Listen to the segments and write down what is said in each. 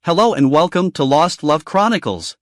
Hello and welcome to Lost Love Chronicles.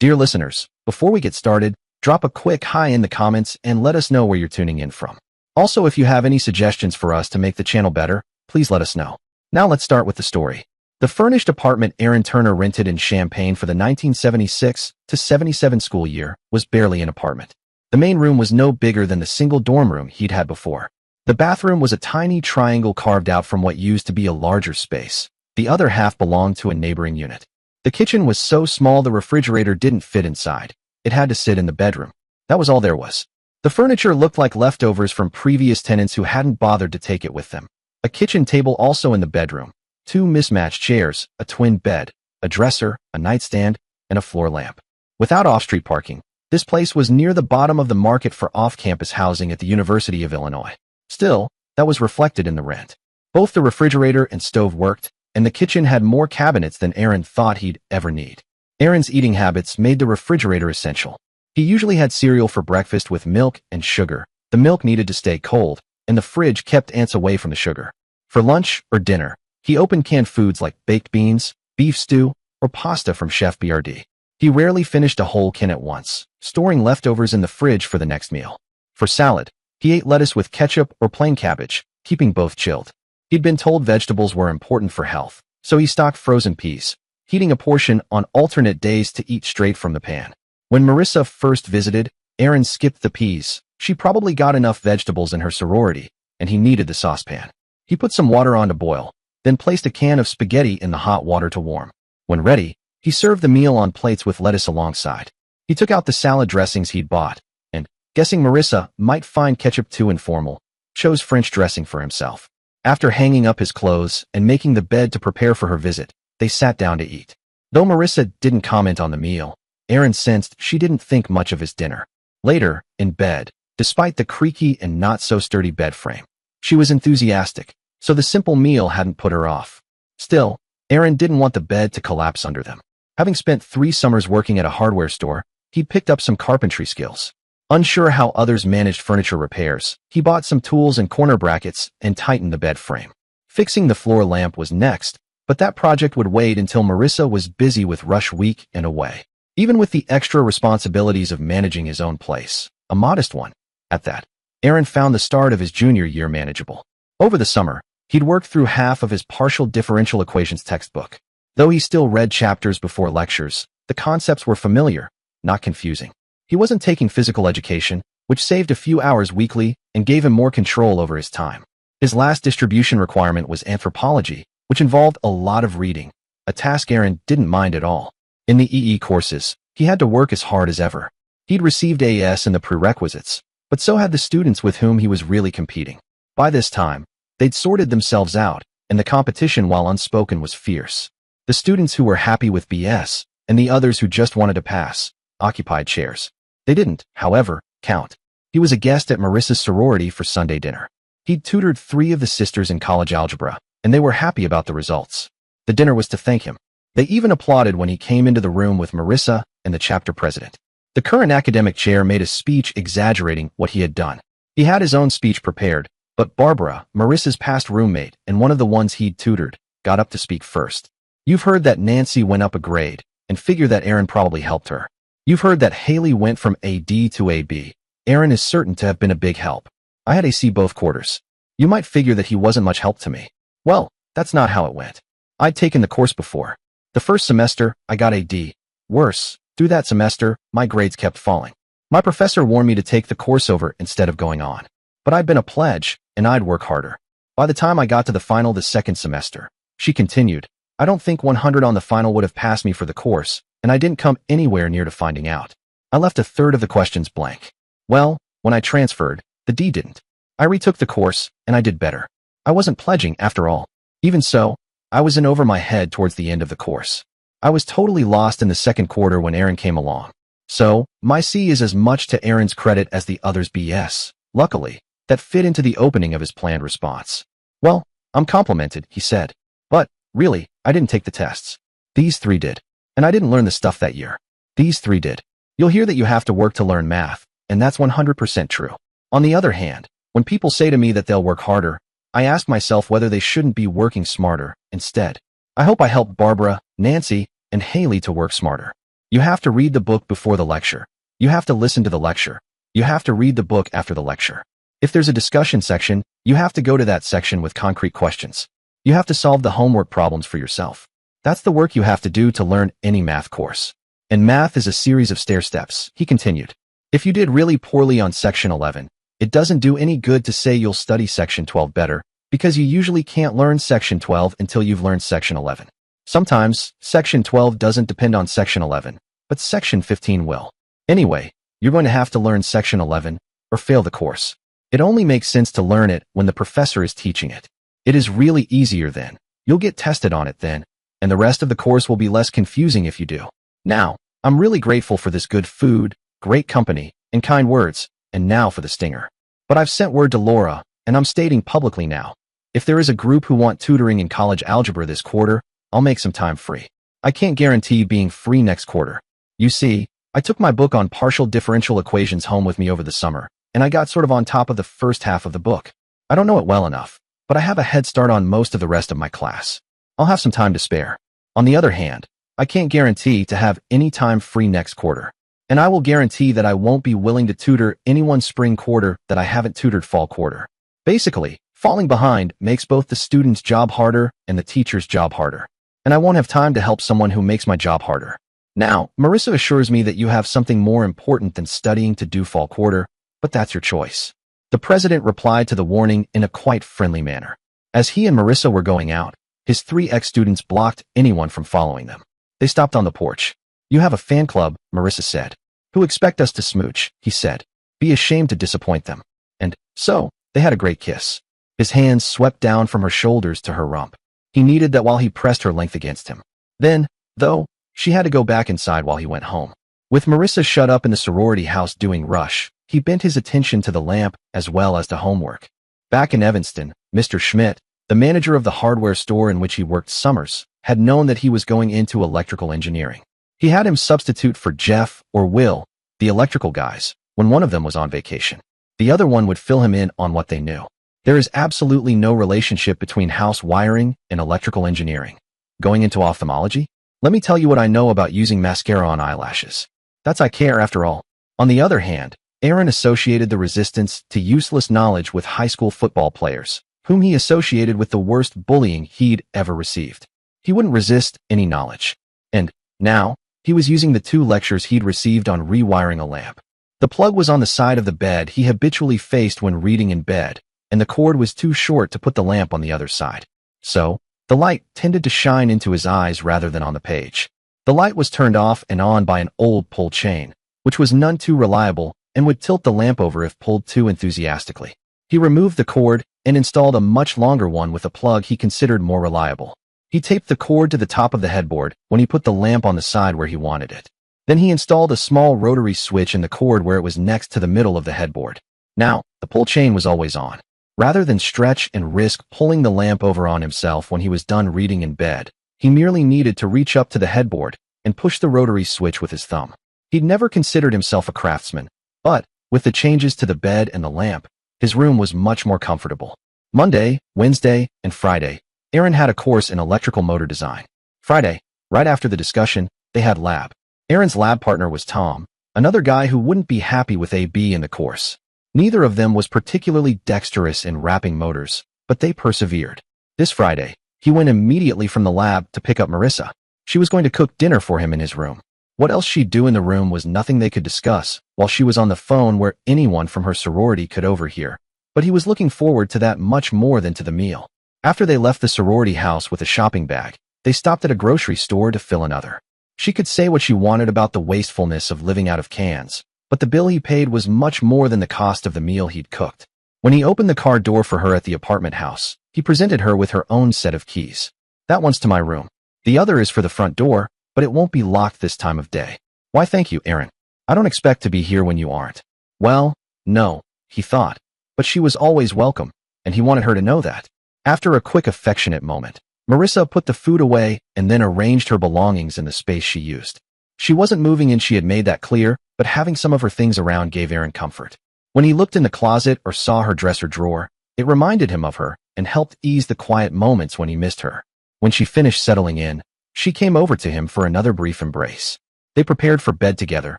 Dear listeners, before we get started, drop a quick hi in the comments and let us know where you're tuning in from. Also, if you have any suggestions for us to make the channel better, please let us know. Now let's start with the story. The furnished apartment Aaron Turner rented in Champaign for the 1976-77 school year was barely an apartment. The main room was no bigger than the single dorm room he'd had before. The bathroom was a tiny triangle carved out from what used to be a larger space. The other half belonged to a neighboring unit. The kitchen was so small the refrigerator didn't fit inside. It had to sit in the bedroom. That was all there was. The furniture looked like leftovers from previous tenants who hadn't bothered to take it with them. A kitchen table also in the bedroom, 2 mismatched chairs, a twin bed, a dresser, a nightstand, and a floor lamp. Without off-street parking, this place was near the bottom of the market for off-campus housing at the University of Illinois. Still, that was reflected in the rent. Both the refrigerator and stove worked, and the kitchen had more cabinets than Aaron thought he'd ever need. Aaron's eating habits made the refrigerator essential. He usually had cereal for breakfast with milk and sugar. The milk needed to stay cold, and the fridge kept ants away from the sugar. For lunch or dinner, he opened canned foods like baked beans, beef stew, or pasta from Chef BRD. He rarely finished a whole can at once, storing leftovers in the fridge for the next meal. For salad, he ate lettuce with ketchup or plain cabbage, keeping both chilled. He'd been told vegetables were important for health, so he stocked frozen peas, heating a portion on alternate days to eat straight from the pan. When Marissa first visited, Aaron skipped the peas. She probably got enough vegetables in her sorority, and he needed the saucepan. He put some water on to boil, then placed a can of spaghetti in the hot water to warm. When ready, he served the meal on plates with lettuce alongside. He took out the salad dressings he'd bought, and, guessing Marissa might find ketchup too informal, chose French dressing for himself. After hanging up his clothes and making the bed to prepare for her visit, they sat down to eat. Though Marissa didn't comment on the meal, Aaron sensed she didn't think much of his dinner. Later, in bed, despite the creaky and not-so-sturdy bed frame, she was enthusiastic, so the simple meal hadn't put her off. Still, Aaron didn't want the bed to collapse under them. Having spent 3 summers working at a hardware store, he'd picked up some carpentry skills. Unsure how others managed furniture repairs, he bought some tools and corner brackets and tightened the bed frame. Fixing the floor lamp was next, but that project would wait until Marissa was busy with rush week and away. Even with the extra responsibilities of managing his own place, a modest one, at that, Aaron found the start of his junior year manageable. Over the summer, he'd worked through half of his partial differential equations textbook. Though he still read chapters before lectures, the concepts were familiar, not confusing. He wasn't taking physical education, which saved a few hours weekly and gave him more control over his time. His last distribution requirement was anthropology, which involved a lot of reading, a task Aaron didn't mind at all. In the EE courses, he had to work as hard as ever. He'd received AS in the prerequisites, but so had the students with whom he was really competing. By this time, they'd sorted themselves out, and the competition, while unspoken, was fierce. The students who were happy with BS, and the others who just wanted to pass, occupied chairs. They didn't, however, count. He was a guest at Marissa's sorority for Sunday dinner. He'd tutored 3 of the sisters in college algebra, and they were happy about the results. The dinner was to thank him. They even applauded when he came into the room with Marissa and the chapter president. The current academic chair made a speech exaggerating what he had done. He had his own speech prepared, but Barbara, Marissa's past roommate and one of the ones he'd tutored, got up to speak first. You've heard that Nancy went up a grade, and figure that Aaron probably helped her. You've heard that Haley went from a D to a B. Aaron is certain to have been a big help. I had a C both quarters. You might figure that he wasn't much help to me. Well, that's not how it went. I'd taken the course before. The first semester, I got a D. Worse, through that semester, my grades kept falling. My professor warned me to take the course over instead of going on. But I'd been a pledge, and I'd work harder. By the time I got to the final the second semester, she continued, I don't think 100 on the final would have passed me for the course, and I didn't come anywhere near to finding out. I left a third of the questions blank. Well, when I transferred, the D didn't. I retook the course, and I did better. I wasn't pledging, after all. Even so, I was in over my head towards the end of the course. I was totally lost in the second quarter when Aaron came along. So, my C is as much to Aaron's credit as the others' BS. Luckily, that fit into the opening of his planned response. Well, I'm complimented, he said. But, really, I didn't take the tests. These 3 did. And I didn't learn the stuff that year. These 3 did. You'll hear that you have to work to learn math, and that's 100% true. On the other hand, when people say to me that they'll work harder, I ask myself whether they shouldn't be working smarter instead. I hope I helped Barbara, Nancy, and Haley to work smarter. You have to read the book before the lecture. You have to listen to the lecture. You have to read the book after the lecture. If there's a discussion section, you have to go to that section with concrete questions. You have to solve the homework problems for yourself. That's the work you have to do to learn any math course. And math is a series of stair steps, he continued. If you did really poorly on section 11, it doesn't do any good to say you'll study section 12 better, because you usually can't learn section 12 until you've learned section 11. Sometimes, section 12 doesn't depend on section 11, but section 15 will. Anyway, you're going to have to learn section 11, or fail the course. It only makes sense to learn it when the professor is teaching it. It is really easier then. You'll get tested on it then, and the rest of the course will be less confusing if you do. Now, I'm really grateful for this good food, great company, and kind words, and now for the stinger. But I've sent word to Laura, and I'm stating publicly now. If there is a group who want tutoring in college algebra this quarter, I'll make some time free. I can't guarantee being free next quarter. You see, I took my book on partial differential equations home with me over the summer, and I got sort of on top of the first half of the book. I don't know it well enough, but I have a head start on most of the rest of my class. I'll have some time to spare. On the other hand, I can't guarantee to have any time free next quarter, and I will guarantee that I won't be willing to tutor anyone spring quarter that I haven't tutored fall quarter. Basically, falling behind makes both the student's job harder and the teacher's job harder, and I won't have time to help someone who makes my job harder. Now, Marissa assures me that you have something more important than studying to do fall quarter, but that's your choice. The president replied to the warning in a quite friendly manner. As he and Marissa were going out, his 3 ex-students blocked anyone from following them. They stopped on the porch. You have a fan club, Marissa said. Who expect us to smooch, he said. Be ashamed to disappoint them. And so, they had a great kiss. His hands swept down from her shoulders to her rump. He needed that while he pressed her length against him. Then, though, she had to go back inside while he went home. With Marissa shut up in the sorority house doing rush, he bent his attention to the lamp as well as to homework. Back in Evanston, Mr. Schmidt, the manager of the hardware store in which he worked summers, had known that he was going into electrical engineering. He had him substitute for Jeff or Will, the electrical guys, when one of them was on vacation. The other one would fill him in on what they knew. There is absolutely no relationship between house wiring and electrical engineering. Going into ophthalmology? Let me tell you what I know about using mascara on eyelashes. That's I care after all. On the other hand, Aaron associated the resistance to useless knowledge with high school football players, whom he associated with the worst bullying he'd ever received. He wouldn't resist any knowledge. And, now, he was using the 2 lectures he'd received on rewiring a lamp. The plug was on the side of the bed he habitually faced when reading in bed, and the cord was too short to put the lamp on the other side. So, the light tended to shine into his eyes rather than on the page. The light was turned off and on by an old pull chain, which was none too reliable and would tilt the lamp over if pulled too enthusiastically. He removed the cord and installed a much longer one with a plug he considered more reliable. He taped the cord to the top of the headboard when he put the lamp on the side where he wanted it. Then he installed a small rotary switch in the cord where it was next to the middle of the headboard. Now, the pull chain was always on. Rather than stretch and risk pulling the lamp over on himself when he was done reading in bed, he merely needed to reach up to the headboard and push the rotary switch with his thumb. He'd never considered himself a craftsman, but, with the changes to the bed and the lamp, his room was much more comfortable. Monday, Wednesday, and Friday, Aaron had a course in electrical motor design. Friday, right after the discussion, they had lab. Aaron's lab partner was Tom, another guy who wouldn't be happy with AB in the course. Neither of them was particularly dexterous in wrapping motors, but they persevered. This Friday, he went immediately from the lab to pick up Marissa. She was going to cook dinner for him in his room. What else she'd do in the room was nothing they could discuss while she was on the phone where anyone from her sorority could overhear, but he was looking forward to that much more than to the meal. After they left the sorority house with a shopping bag, they stopped at a grocery store to fill another. She could say what she wanted about the wastefulness of living out of cans, but the bill he paid was much more than the cost of the meal he'd cooked. When he opened the car door for her at the apartment house, he presented her with her own set of keys. That one's to my room. The other is for the front door, but it won't be locked this time of day. Why thank you, Aaron. I don't expect to be here when you aren't. Well, no, he thought, but she was always welcome, and he wanted her to know that. After a quick affectionate moment, Marissa put the food away and then arranged her belongings in the space she used. She wasn't moving and she had made that clear, but having some of her things around gave Aaron comfort. When he looked in the closet or saw her dresser drawer, it reminded him of her and helped ease the quiet moments when he missed her. When she finished settling in, she came over to him for another brief embrace. They prepared for bed together,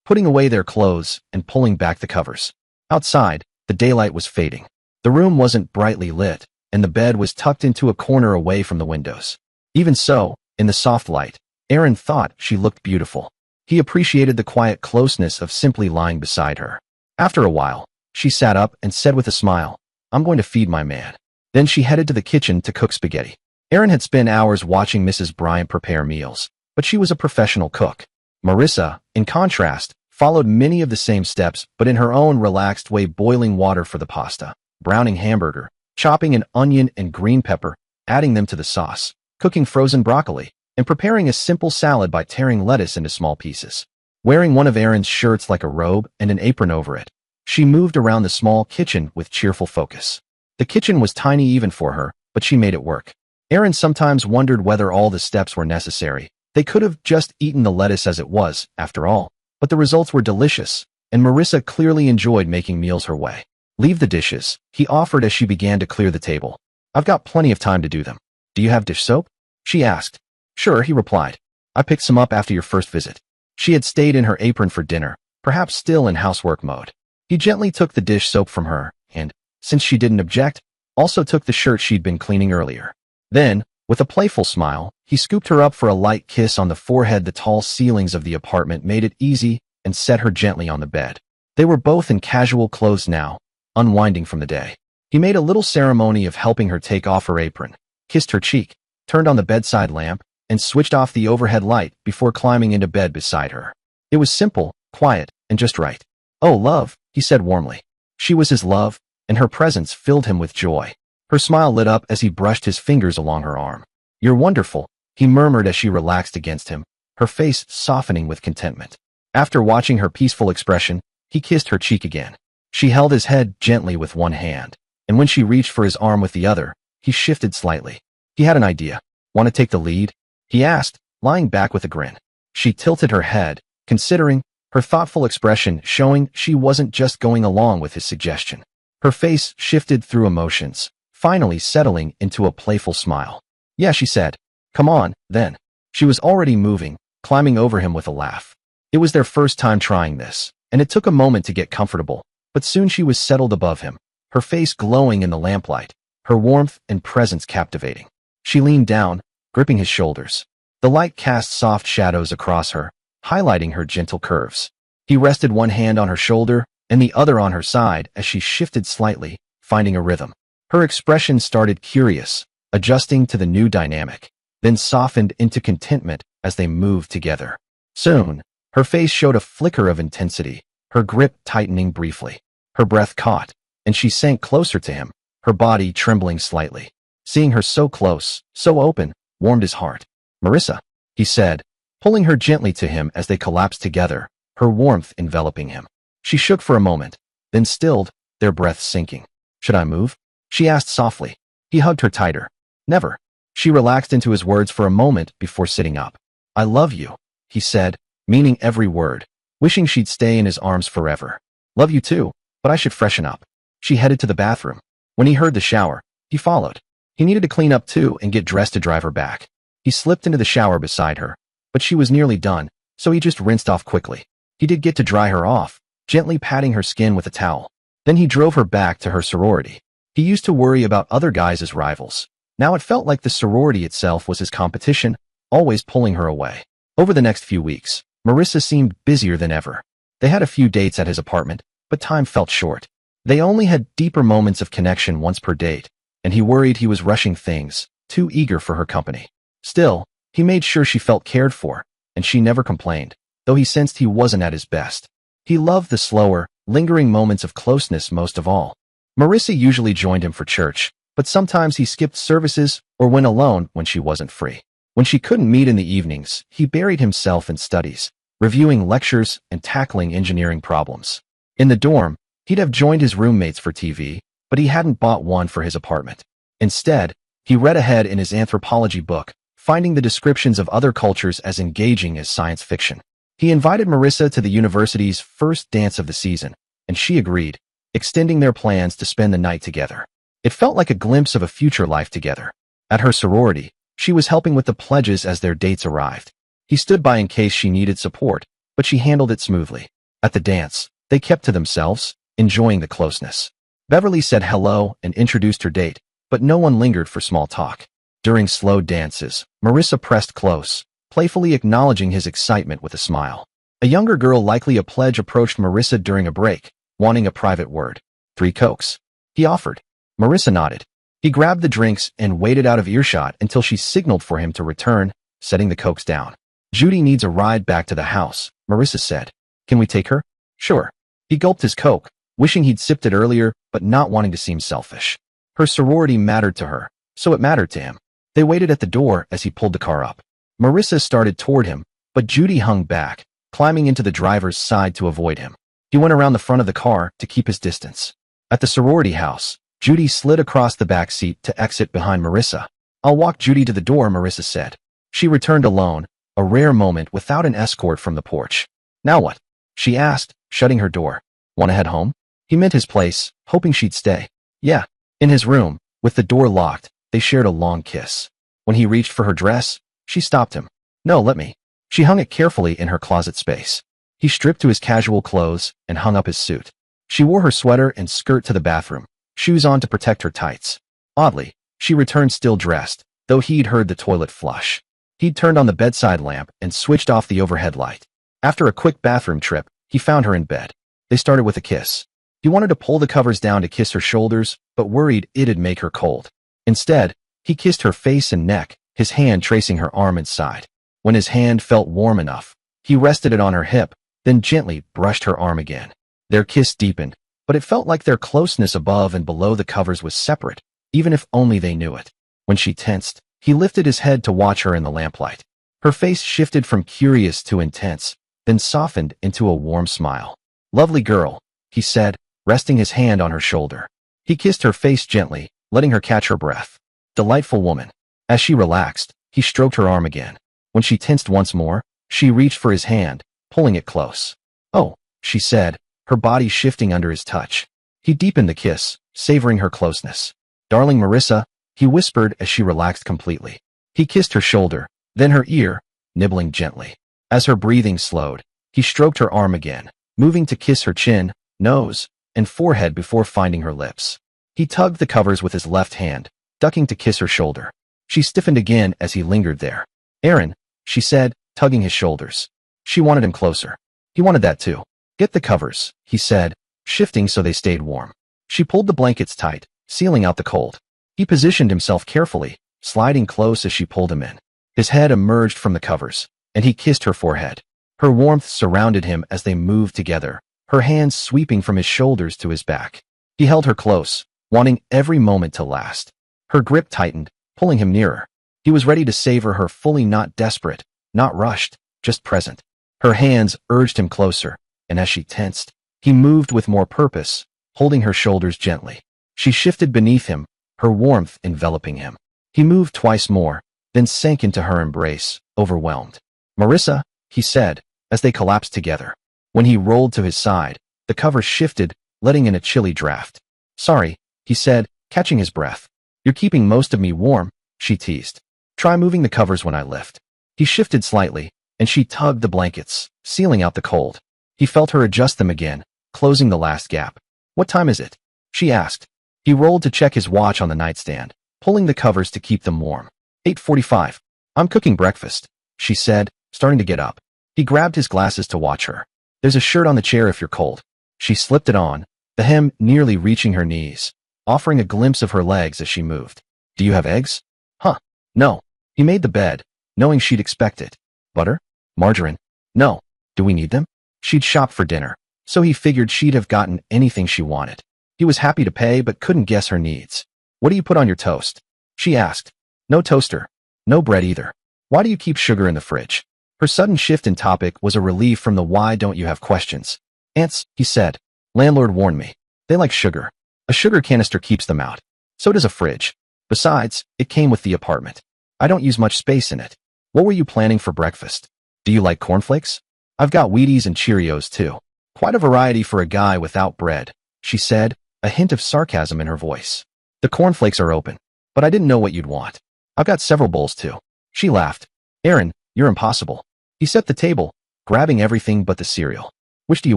putting away their clothes and pulling back the covers. Outside, the daylight was fading. The room wasn't brightly lit, and the bed was tucked into a corner away from the windows. Even so, in the soft light, Aaron thought she looked beautiful. He appreciated the quiet closeness of simply lying beside her. After a while, she sat up and said with a smile, "I'm going to feed my man." Then she headed to the kitchen to cook spaghetti. Aaron had spent hours watching Mrs. Bryant prepare meals, but she was a professional cook. Marissa, in contrast, followed many of the same steps, but in her own relaxed way, boiling water for the pasta, browning hamburger, chopping an onion and green pepper, adding them to the sauce, cooking frozen broccoli, and preparing a simple salad by tearing lettuce into small pieces. Wearing one of Aaron's shirts like a robe and an apron over it, she moved around the small kitchen with cheerful focus. The kitchen was tiny even for her, but she made it work. Aaron sometimes wondered whether all the steps were necessary. They could have just eaten the lettuce as it was, after all. But the results were delicious, and Marissa clearly enjoyed making meals her way. "Leave the dishes," he offered as she began to clear the table. "I've got plenty of time to do them. Do you have dish soap?" she asked. "Sure," he replied. "I picked some up after your first visit." She had stayed in her apron for dinner, perhaps still in housework mode. He gently took the dish soap from her, and, since she didn't object, also took the shirt she'd been cleaning earlier. Then, with a playful smile, he scooped her up for a light kiss on the forehead. The tall ceilings of the apartment made it easy and set her gently on the bed. They were both in casual clothes now, unwinding from the day. He made a little ceremony of helping her take off her apron, kissed her cheek, turned on the bedside lamp, and switched off the overhead light before climbing into bed beside her. It was simple, quiet, and just right. "Oh, love," he said warmly. She was his love, and her presence filled him with joy. Her smile lit up as he brushed his fingers along her arm. "You're wonderful," he murmured as she relaxed against him, her face softening with contentment. After watching her peaceful expression, he kissed her cheek again. She held his head gently with one hand, and when she reached for his arm with the other, he shifted slightly. He had an idea. "Want to take the lead?" he asked, lying back with a grin. She tilted her head, considering, her thoughtful expression showing she wasn't just going along with his suggestion. Her face shifted through emotions, finally settling into a playful smile. "Yeah," she said. "Come on, then." She was already moving, climbing over him with a laugh. It was their first time trying this, and it took a moment to get comfortable, but soon she was settled above him, her face glowing in the lamplight, her warmth and presence captivating. She leaned down, gripping his shoulders. The light cast soft shadows across her, highlighting her gentle curves. He rested one hand on her shoulder and the other on her side as she shifted slightly, finding a rhythm. Her expression started curious, adjusting to the new dynamic, then softened into contentment as they moved together. Soon, her face showed a flicker of intensity, her grip tightening briefly. Her breath caught, and she sank closer to him, her body trembling slightly. Seeing her so close, so open, warmed his heart. "Marissa," he said, pulling her gently to him as they collapsed together, her warmth enveloping him. She shook for a moment, then stilled, their breaths sinking. "Should I move?" she asked softly. He hugged her tighter. "Never." She relaxed into his words for a moment before sitting up. "I love you," he said, meaning every word, wishing she'd stay in his arms forever. "Love you too, but I should freshen up." She headed to the bathroom. When he heard the shower, he followed. He needed to clean up too and get dressed to drive her back. He slipped into the shower beside her, but she was nearly done, so he just rinsed off quickly. He did get to dry her off, gently patting her skin with a towel. Then he drove her back to her sorority. He used to worry about other guys as rivals. Now it felt like the sorority itself was his competition, always pulling her away. Over the next few weeks, Marissa seemed busier than ever. They had a few dates at his apartment, but time felt short. They only had deeper moments of connection once per date, and he worried he was rushing things, too eager for her company. Still, he made sure she felt cared for, and she never complained, though he sensed he wasn't at his best. He loved the slower, lingering moments of closeness most of all. Marissa usually joined him for church, but sometimes he skipped services or went alone when she wasn't free. When she couldn't meet in the evenings, he buried himself in studies, reviewing lectures and tackling engineering problems. In the dorm, he'd have joined his roommates for TV, but he hadn't bought one for his apartment. Instead, he read ahead in his anthropology book, finding the descriptions of other cultures as engaging as science fiction. He invited Marissa to the university's first dance of the season, and she agreed, extending their plans to spend the night together. It felt like a glimpse of a future life together. At her sorority, She was helping with the pledges as their dates arrived. He stood by in case she needed support, but she handled it smoothly. At the dance, they kept to themselves, enjoying the closeness. Beverly said hello and introduced her date, but no one lingered for small talk. During slow dances, Marissa pressed close, playfully acknowledging his excitement with a smile. A younger girl, likely a pledge, approached Marissa during a break, wanting a private word. 3 Cokes. He offered. Marissa nodded. He grabbed the drinks and waited out of earshot until she signaled for him to return, setting the Cokes down. Judy needs a ride back to the house, Marissa said. Can we take her? Sure. He gulped his Coke, wishing he'd sipped it earlier, but not wanting to seem selfish. Her sorority mattered to her, so it mattered to him. They waited at the door as he pulled the car up. Marissa started toward him, but Judy hung back, climbing into the driver's side to avoid him. He went around the front of the car to keep his distance. At the sorority house, Judy slid across the back seat to exit behind Marissa. I'll walk Judy to the door, Marissa said. She returned alone, a rare moment without an escort from the porch. Now what? She asked, shutting her door. Want to head home? He meant his place, hoping she'd stay. Yeah. In his room, with the door locked, they shared a long kiss. When he reached for her dress, she stopped him. No, let me. She hung it carefully in her closet space. He stripped to his casual clothes and hung up his suit. She wore her sweater and skirt to the bathroom, shoes on to protect her tights. Oddly, she returned still dressed, though he'd heard the toilet flush. He'd turned on the bedside lamp and switched off the overhead light. After a quick bathroom trip, he found her in bed. They started with a kiss. He wanted to pull the covers down to kiss her shoulders, but worried it'd make her cold. Instead, he kissed her face and neck, his hand tracing her arm and side. When his hand felt warm enough, he rested it on her hip, then gently brushed her arm again. Their kiss deepened, but it felt like their closeness above and below the covers was separate, even if only they knew it. When she tensed, he lifted his head to watch her in the lamplight. Her face shifted from curious to intense, then softened into a warm smile. Lovely girl, he said, resting his hand on her shoulder. He kissed her face gently, letting her catch her breath. Delightful woman. As she relaxed, he stroked her arm again. When she tensed once more, she reached for his hand, pulling it close. Oh, she said, her body shifting under his touch. He deepened the kiss, savoring her closeness. Darling Marissa, he whispered as she relaxed completely. He kissed her shoulder, then her ear, nibbling gently. As her breathing slowed, he stroked her arm again, moving to kiss her chin, nose, and forehead before finding her lips. He tugged the covers with his left hand, ducking to kiss her shoulder. She stiffened again as he lingered there. Aaron, she said, tugging his shoulders. She wanted him closer. He wanted that too. Get the covers, he said, shifting so they stayed warm. She pulled the blankets tight, sealing out the cold. He positioned himself carefully, sliding close as she pulled him in. His head emerged from the covers, and he kissed her forehead. Her warmth surrounded him as they moved together, her hands sweeping from his shoulders to his back. He held her close, wanting every moment to last. Her grip tightened, pulling him nearer. He was ready to savor her fully, not desperate, not rushed, just present. Her hands urged him closer, and as she tensed, he moved with more purpose, holding her shoulders gently. She shifted beneath him, her warmth enveloping him. He moved twice more, then sank into her embrace, overwhelmed. Marissa, he said, as they collapsed together. When he rolled to his side, the covers shifted, letting in a chilly draft. Sorry, he said, catching his breath. You're keeping most of me warm, she teased. Try moving the covers when I lift. He shifted slightly, and she tugged the blankets, sealing out the cold. He felt her adjust them again, closing the last gap. What time is it? She asked. He rolled to check his watch on the nightstand, pulling the covers to keep them warm. 8:45. I'm cooking breakfast, she said, starting to get up. He grabbed his glasses to watch her. There's a shirt on the chair if you're cold. She slipped it on, the hem nearly reaching her knees, offering a glimpse of her legs as she moved. Do you have eggs? Huh. No. He made the bed, knowing she'd expect it. Butter? Margarine? No. Do we need them? She'd shopped for dinner, so he figured she'd have gotten anything she wanted. He was happy to pay but couldn't guess her needs. What do you put on your toast? She asked. No toaster. No bread either. Why do you keep sugar in the fridge? Her sudden shift in topic was a relief from the why don't you have questions. Ants, he said. Landlord warned me. They like sugar. A sugar canister keeps them out. So does a fridge. Besides, it came with the apartment. I don't use much space in it. What were you planning for breakfast? Do you like cornflakes? I've got Wheaties and Cheerios too. Quite a variety for a guy without bread, she said, a hint of sarcasm in her voice. The cornflakes are open, but I didn't know what you'd want. I've got several bowls too. She laughed. Aaron, you're impossible. He set the table, grabbing everything but the cereal. Which do you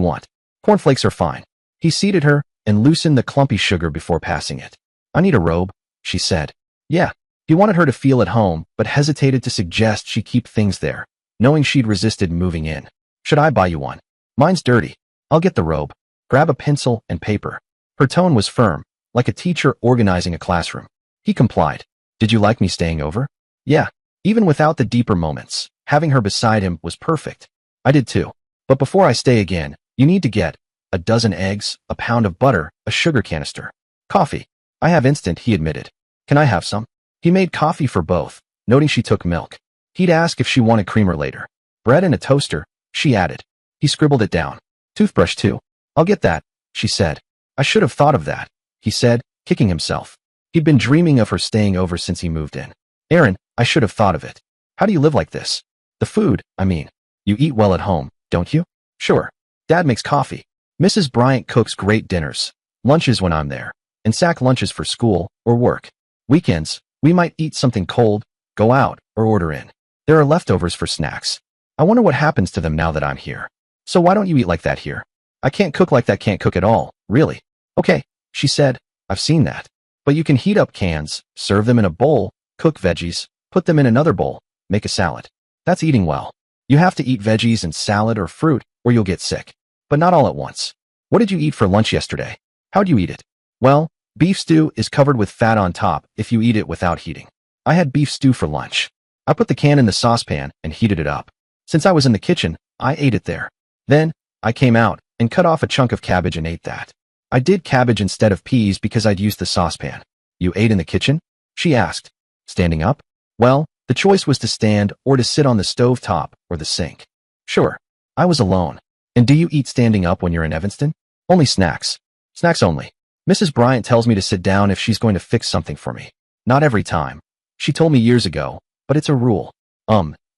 want? Cornflakes are fine. He seated her and loosened the clumpy sugar before passing it. I need a robe, she said. Yeah. He wanted her to feel at home, but hesitated to suggest she keep things there, knowing she'd resisted moving in. Should I buy you one? Mine's dirty. I'll get the robe. Grab a pencil and paper. Her tone was firm, like a teacher organizing a classroom. He complied. Did you like me staying over? Yeah. Even without the deeper moments, having her beside him was perfect. I did too. But before I stay again, you need to get a dozen eggs, a pound of butter, a sugar canister. Coffee. I have instant, he admitted. Can I have some? He made coffee for both, noting she took milk. He'd ask if she wanted creamer later. Bread and a toaster, she added. He scribbled it down. Toothbrush too. I'll get that, she said. I should have thought of that, he said, kicking himself. He'd been dreaming of her staying over since he moved in. Aaron, I should have thought of it. How do you live like this? The food, I mean. You eat well at home, don't you? Sure. Dad makes coffee. Mrs. Bryant cooks great dinners, lunches when I'm there, and sack lunches for school or work. Weekends, we might eat something cold, go out, or order in. There are leftovers for snacks. I wonder what happens to them now that I'm here. So why don't you eat like that here? I can't cook like that, can't cook at all, really. Okay, she said, I've seen that. But you can heat up cans, serve them in a bowl, cook veggies, put them in another bowl, make a salad. That's eating well. You have to eat veggies and salad or fruit, or you'll get sick. But not all at once. What did you eat for lunch yesterday? How'd you eat it? Well, beef stew is covered with fat on top if you eat it without heating. I had beef stew for lunch. I put the can in the saucepan and heated it up. Since I was in the kitchen, I ate it there. Then, I came out and cut off a chunk of cabbage and ate that. I did cabbage instead of peas because I'd used the saucepan. You ate in the kitchen? She asked. Standing up? Well, the choice was to stand or to sit on the stove top or the sink. Sure. I was alone. And do you eat standing up when you're in Evanston? Only snacks. Snacks only. Mrs. Bryant tells me to sit down if she's going to fix something for me. Not every time. She told me years ago, but it's a rule.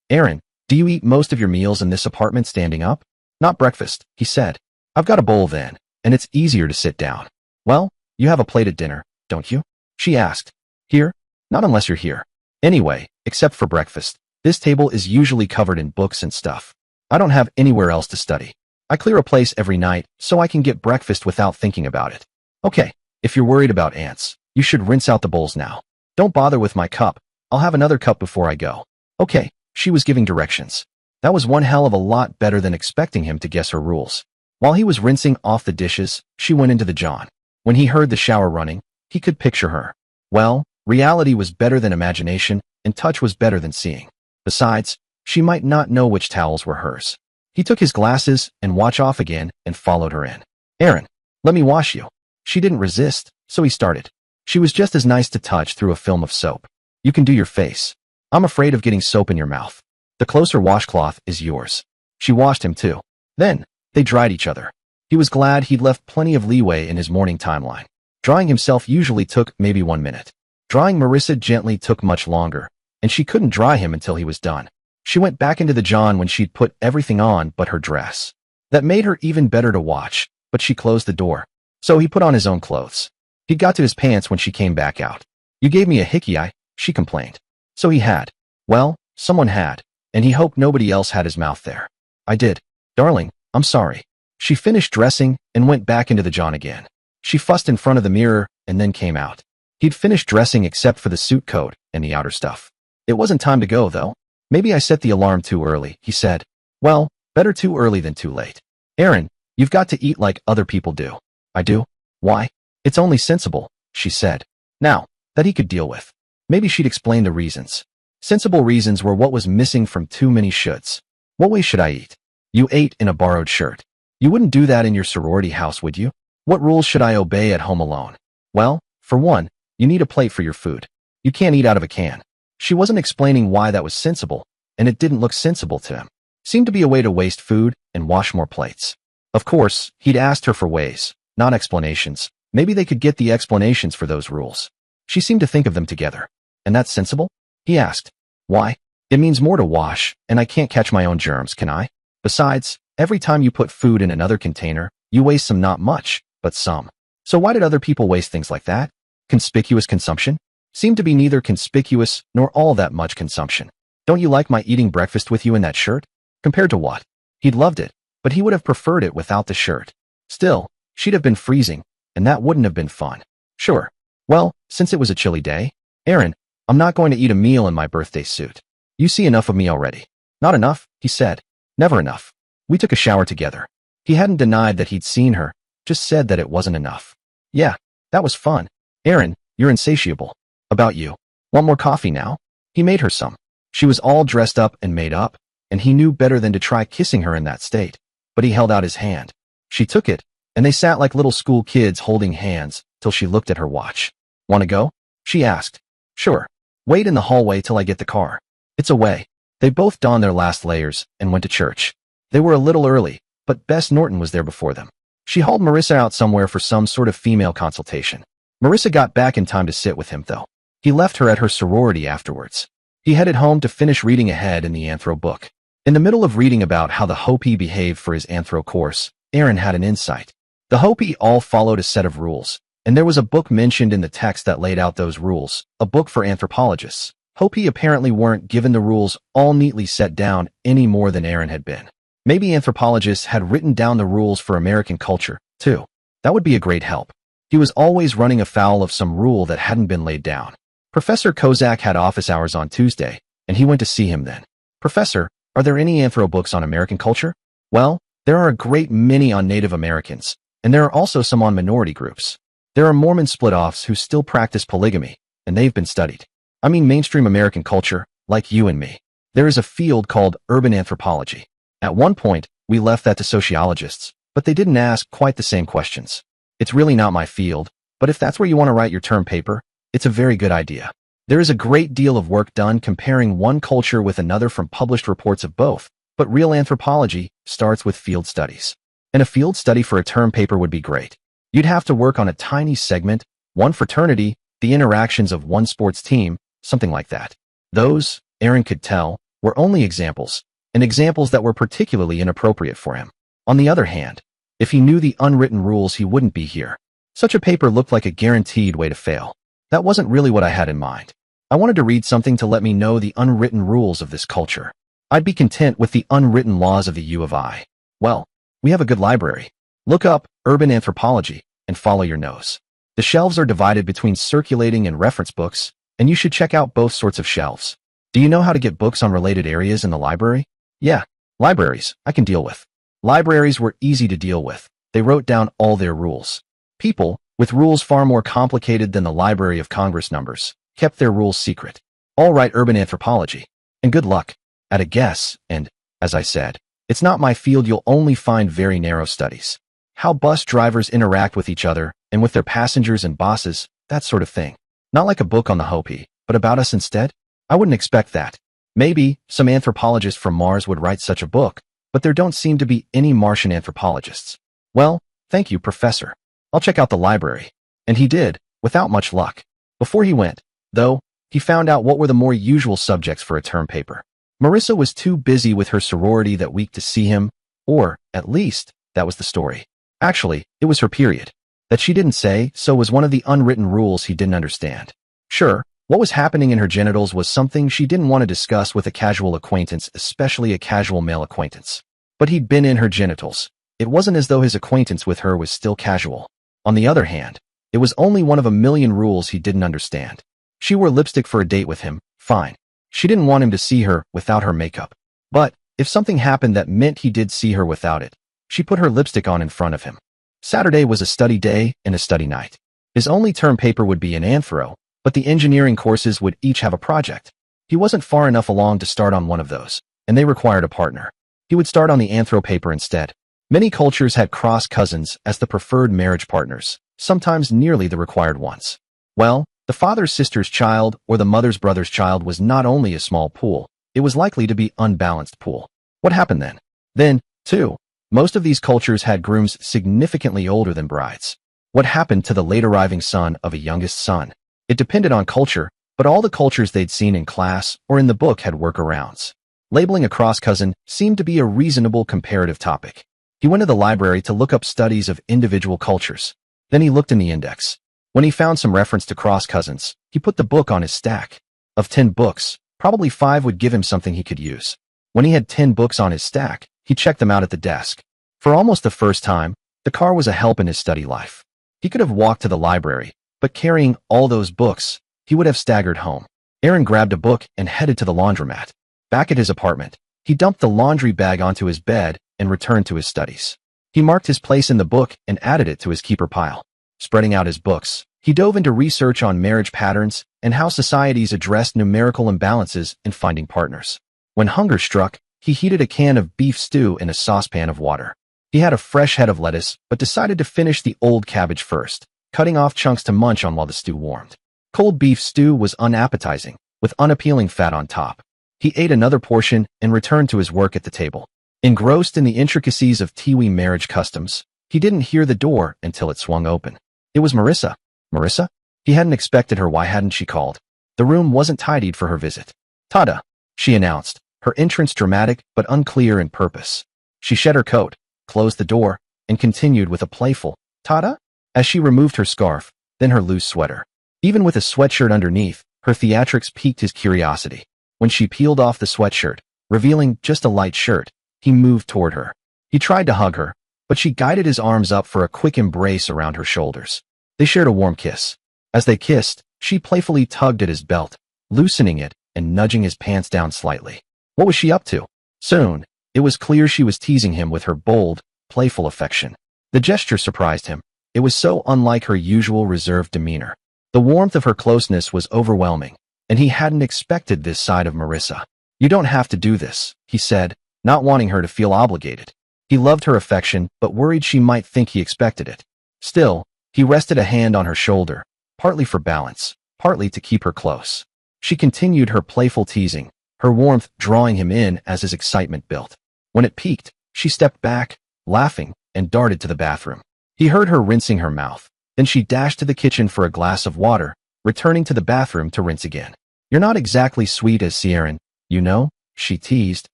Aaron, do you eat most of your meals in this apartment standing up? Not breakfast, he said. I've got a bowl then, and it's easier to sit down. Well, you have a plate at dinner, don't you? She asked. Here? Not unless you're here. Anyway, except for breakfast. This table is usually covered in books and stuff. I don't have anywhere else to study. I clear a place every night so I can get breakfast without thinking about it. Okay, if you're worried about ants, you should rinse out the bowls now. Don't bother with my cup. I'll have another cup before I go. Okay, she was giving directions. That was one hell of a lot better than expecting him to guess her rules. While he was rinsing off the dishes, she went into the John. When he heard the shower running, he could picture her. Well, reality was better than imagination, and touch was better than seeing. Besides, she might not know which towels were hers. He took his glasses and watch off again and followed her in. Aaron, let me wash you. She didn't resist, so he started. She was just as nice to touch through a film of soap. You can do your face. I'm afraid of getting soap in your mouth. The closer washcloth is yours. She washed him too. Then, they dried each other. He was glad he'd left plenty of leeway in his morning timeline. Drying himself usually took maybe 1 minute. Drying Marissa gently took much longer, and she couldn't dry him until he was done. She went back into the John when she'd put everything on but her dress. That made her even better to watch, but she closed the door. So he put on his own clothes. He got to his pants when she came back out. You gave me a hickey eye, she complained. So he had. Well, someone had, and he hoped nobody else had his mouth there. I did. Darling, I'm sorry. She finished dressing and went back into the John again. She fussed in front of the mirror and then came out. He'd finished dressing except for the suit coat and the outer stuff. It wasn't time to go, though. Maybe I set the alarm too early, he said. Well, better too early than too late. Aaron, you've got to eat like other people do. I do? Why? It's only sensible, she said. Now, that he could deal with. Maybe she'd explain the reasons. Sensible reasons were what was missing from too many shoulds. What way should I eat? You ate in a borrowed shirt. You wouldn't do that in your sorority house, would you? What rules should I obey at home alone? Well, for one, you need a plate for your food. You can't eat out of a can. She wasn't explaining why that was sensible, and it didn't look sensible to him. Seemed to be a way to waste food and wash more plates. Of course, he'd asked her for ways, not explanations. Maybe they could get the explanations for those rules. She seemed to think of them together. And that's sensible? He asked. Why? It means more to wash, and I can't catch my own germs, can I? Besides, every time you put food in another container, you waste some, not much, but some. So why did other people waste things like that? Conspicuous consumption? Seemed to be neither conspicuous nor all that much consumption. Don't you like my eating breakfast with you in that shirt? Compared to what? He'd loved it, but he would have preferred it without the shirt. Still, she'd have been freezing, and that wouldn't have been fun. Sure. Well, since it was a chilly day, Aaron, I'm not going to eat a meal in my birthday suit. You see enough of me already. Not enough, he said. Never enough. We took a shower together. He hadn't denied that he'd seen her, just said that it wasn't enough. Yeah, that was fun. Aaron, you're insatiable. About you. Want more coffee now? He made her some. She was all dressed up and made up, and he knew better than to try kissing her in that state. But he held out his hand. She took it, and they sat like little school kids holding hands till she looked at her watch. Want to go? She asked. Sure. Wait in the hallway till I get the car. It's away. They both donned their last layers and went to church. They were a little early, but Bess Norton was there before them. She hauled Marissa out somewhere for some sort of female consultation. Marissa got back in time to sit with him, though. He left her at her sorority afterwards. He headed home to finish reading ahead in the anthro book. In the middle of reading about how the Hopi behaved for his anthro course, Aaron had an insight. The Hopi all followed a set of rules, and there was a book mentioned in the text that laid out those rules, a book for anthropologists. Hopi apparently weren't given the rules all neatly set down any more than Aaron had been. Maybe anthropologists had written down the rules for American culture, too. That would be a great help. He was always running afoul of some rule that hadn't been laid down. Professor Kozak had office hours on Tuesday, and he went to see him then. Professor, are there any anthro books on American culture? Well, there are a great many on Native Americans, and there are also some on minority groups. There are Mormon split-offs who still practice polygamy, and they've been studied. I mean mainstream American culture, like you and me. There is a field called urban anthropology. At one point, we left that to sociologists, but they didn't ask quite the same questions. It's really not my field, but if that's where you want to write your term paper, it's a very good idea. There is a great deal of work done comparing one culture with another from published reports of both, but real anthropology starts with field studies. And a field study for a term paper would be great. You'd have to work on a tiny segment, one fraternity, the interactions of one sports team, something like that. Those, Aaron could tell, were only examples, and examples that were particularly inappropriate for him. On the other hand, if he knew the unwritten rules, he wouldn't be here. Such a paper looked like a guaranteed way to fail. That wasn't really what I had in mind. I wanted to read something to let me know the unwritten rules of this culture. I'd be content with the unwritten laws of the U of I. Well, we have a good library. Look up urban anthropology and follow your nose. The shelves are divided between circulating and reference books, and you should check out both sorts of shelves. Do you know how to get books on related areas in the library? Yeah, libraries, I can deal with. Libraries were easy to deal with. They wrote down all their rules. People, with rules far more complicated than the Library of Congress numbers, kept their rules secret. All right, urban anthropology. And good luck. At a guess, and, as I said, it's not my field. You'll only find very narrow studies. How bus drivers interact with each other and with their passengers and bosses, that sort of thing. Not like a book on the Hopi, but about us instead? I wouldn't expect that. Maybe some anthropologist from Mars would write such a book, but there don't seem to be any Martian anthropologists. Well, thank you, Professor. I'll check out the library. And he did, without much luck. Before he went, though, he found out what were the more usual subjects for a term paper. Marissa was too busy with her sorority that week to see him, or, at least, that was the story. Actually, it was her period. That she didn't say so was one of the unwritten rules he didn't understand. Sure, what was happening in her genitals was something she didn't want to discuss with a casual acquaintance, especially a casual male acquaintance. But he'd been in her genitals. It wasn't as though his acquaintance with her was still casual. On the other hand, it was only one of a million rules he didn't understand. She wore lipstick for a date with him, fine. She didn't want him to see her without her makeup. But, if something happened that meant he did see her without it, she put her lipstick on in front of him. Saturday was a study day and a study night. His only term paper would be in anthro, but the engineering courses would each have a project. He wasn't far enough along to start on one of those, and they required a partner. He would start on the anthro paper instead. Many cultures had cross cousins as the preferred marriage partners, sometimes nearly the required ones. Well, the father's sister's child or the mother's brother's child was not only a small pool, it was likely to be unbalanced pool. What happened then? Then, too, most of these cultures had grooms significantly older than brides. What happened to the late arriving son of a youngest son? It depended on culture, but all the cultures they'd seen in class or in the book had workarounds. Labeling a cross cousin seemed to be a reasonable comparative topic. He went to the library to look up studies of individual cultures. Then he looked in the index. When he found some reference to cross cousins, He put the book on his stack. Of 10 books, probably 5 would give him something he could use. When he had 10 books on his stack, he checked them out at the desk. For almost the first time, the car was a help in his study life. He could have walked to the library, but carrying all those books, he would have staggered home. Aaron grabbed a book and headed to the laundromat. Back at his apartment, he dumped the laundry bag onto his bed and returned to his studies. He marked his place in the book and added it to his keeper pile. Spreading out his books, he dove into research on marriage patterns and how societies addressed numerical imbalances in finding partners. When hunger struck, he heated a can of beef stew in a saucepan of water. He had a fresh head of lettuce, but decided to finish the old cabbage first, cutting off chunks to munch on while the stew warmed. Cold beef stew was unappetizing, with unappealing fat on top. He ate another portion and returned to his work at the table. Engrossed in the intricacies of Tiwi marriage customs, he didn't hear the door until it swung open. It was Marissa. Marissa? He hadn't expected her. Why hadn't she called? The room wasn't tidied for her visit. "Tada," she announced, her entrance dramatic but unclear in purpose. She shed her coat, closed the door, and continued with a playful, "Tada?" as she removed her scarf, then her loose sweater. Even with a sweatshirt underneath, her theatrics piqued his curiosity. When she peeled off the sweatshirt, revealing just a light shirt, he moved toward her. He tried to hug her, but she guided his arms up for a quick embrace around her shoulders. They shared a warm kiss. As they kissed, she playfully tugged at his belt, loosening it and nudging his pants down slightly. What was she up to? Soon, it was clear she was teasing him with her bold, playful affection. The gesture surprised him. It was so unlike her usual reserved demeanor. The warmth of her closeness was overwhelming, and he hadn't expected this side of Marissa. "You don't have to do this," he said, not wanting her to feel obligated. He loved her affection, but worried she might think he expected it. Still, he rested a hand on her shoulder, partly for balance, partly to keep her close. She continued her playful teasing, her warmth drawing him in as his excitement built. When it peaked, she stepped back, laughing, and darted to the bathroom. He heard her rinsing her mouth. Then she dashed to the kitchen for a glass of water, returning to the bathroom to rinse again. "You're not exactly sweet as Sierran, you know," she teased,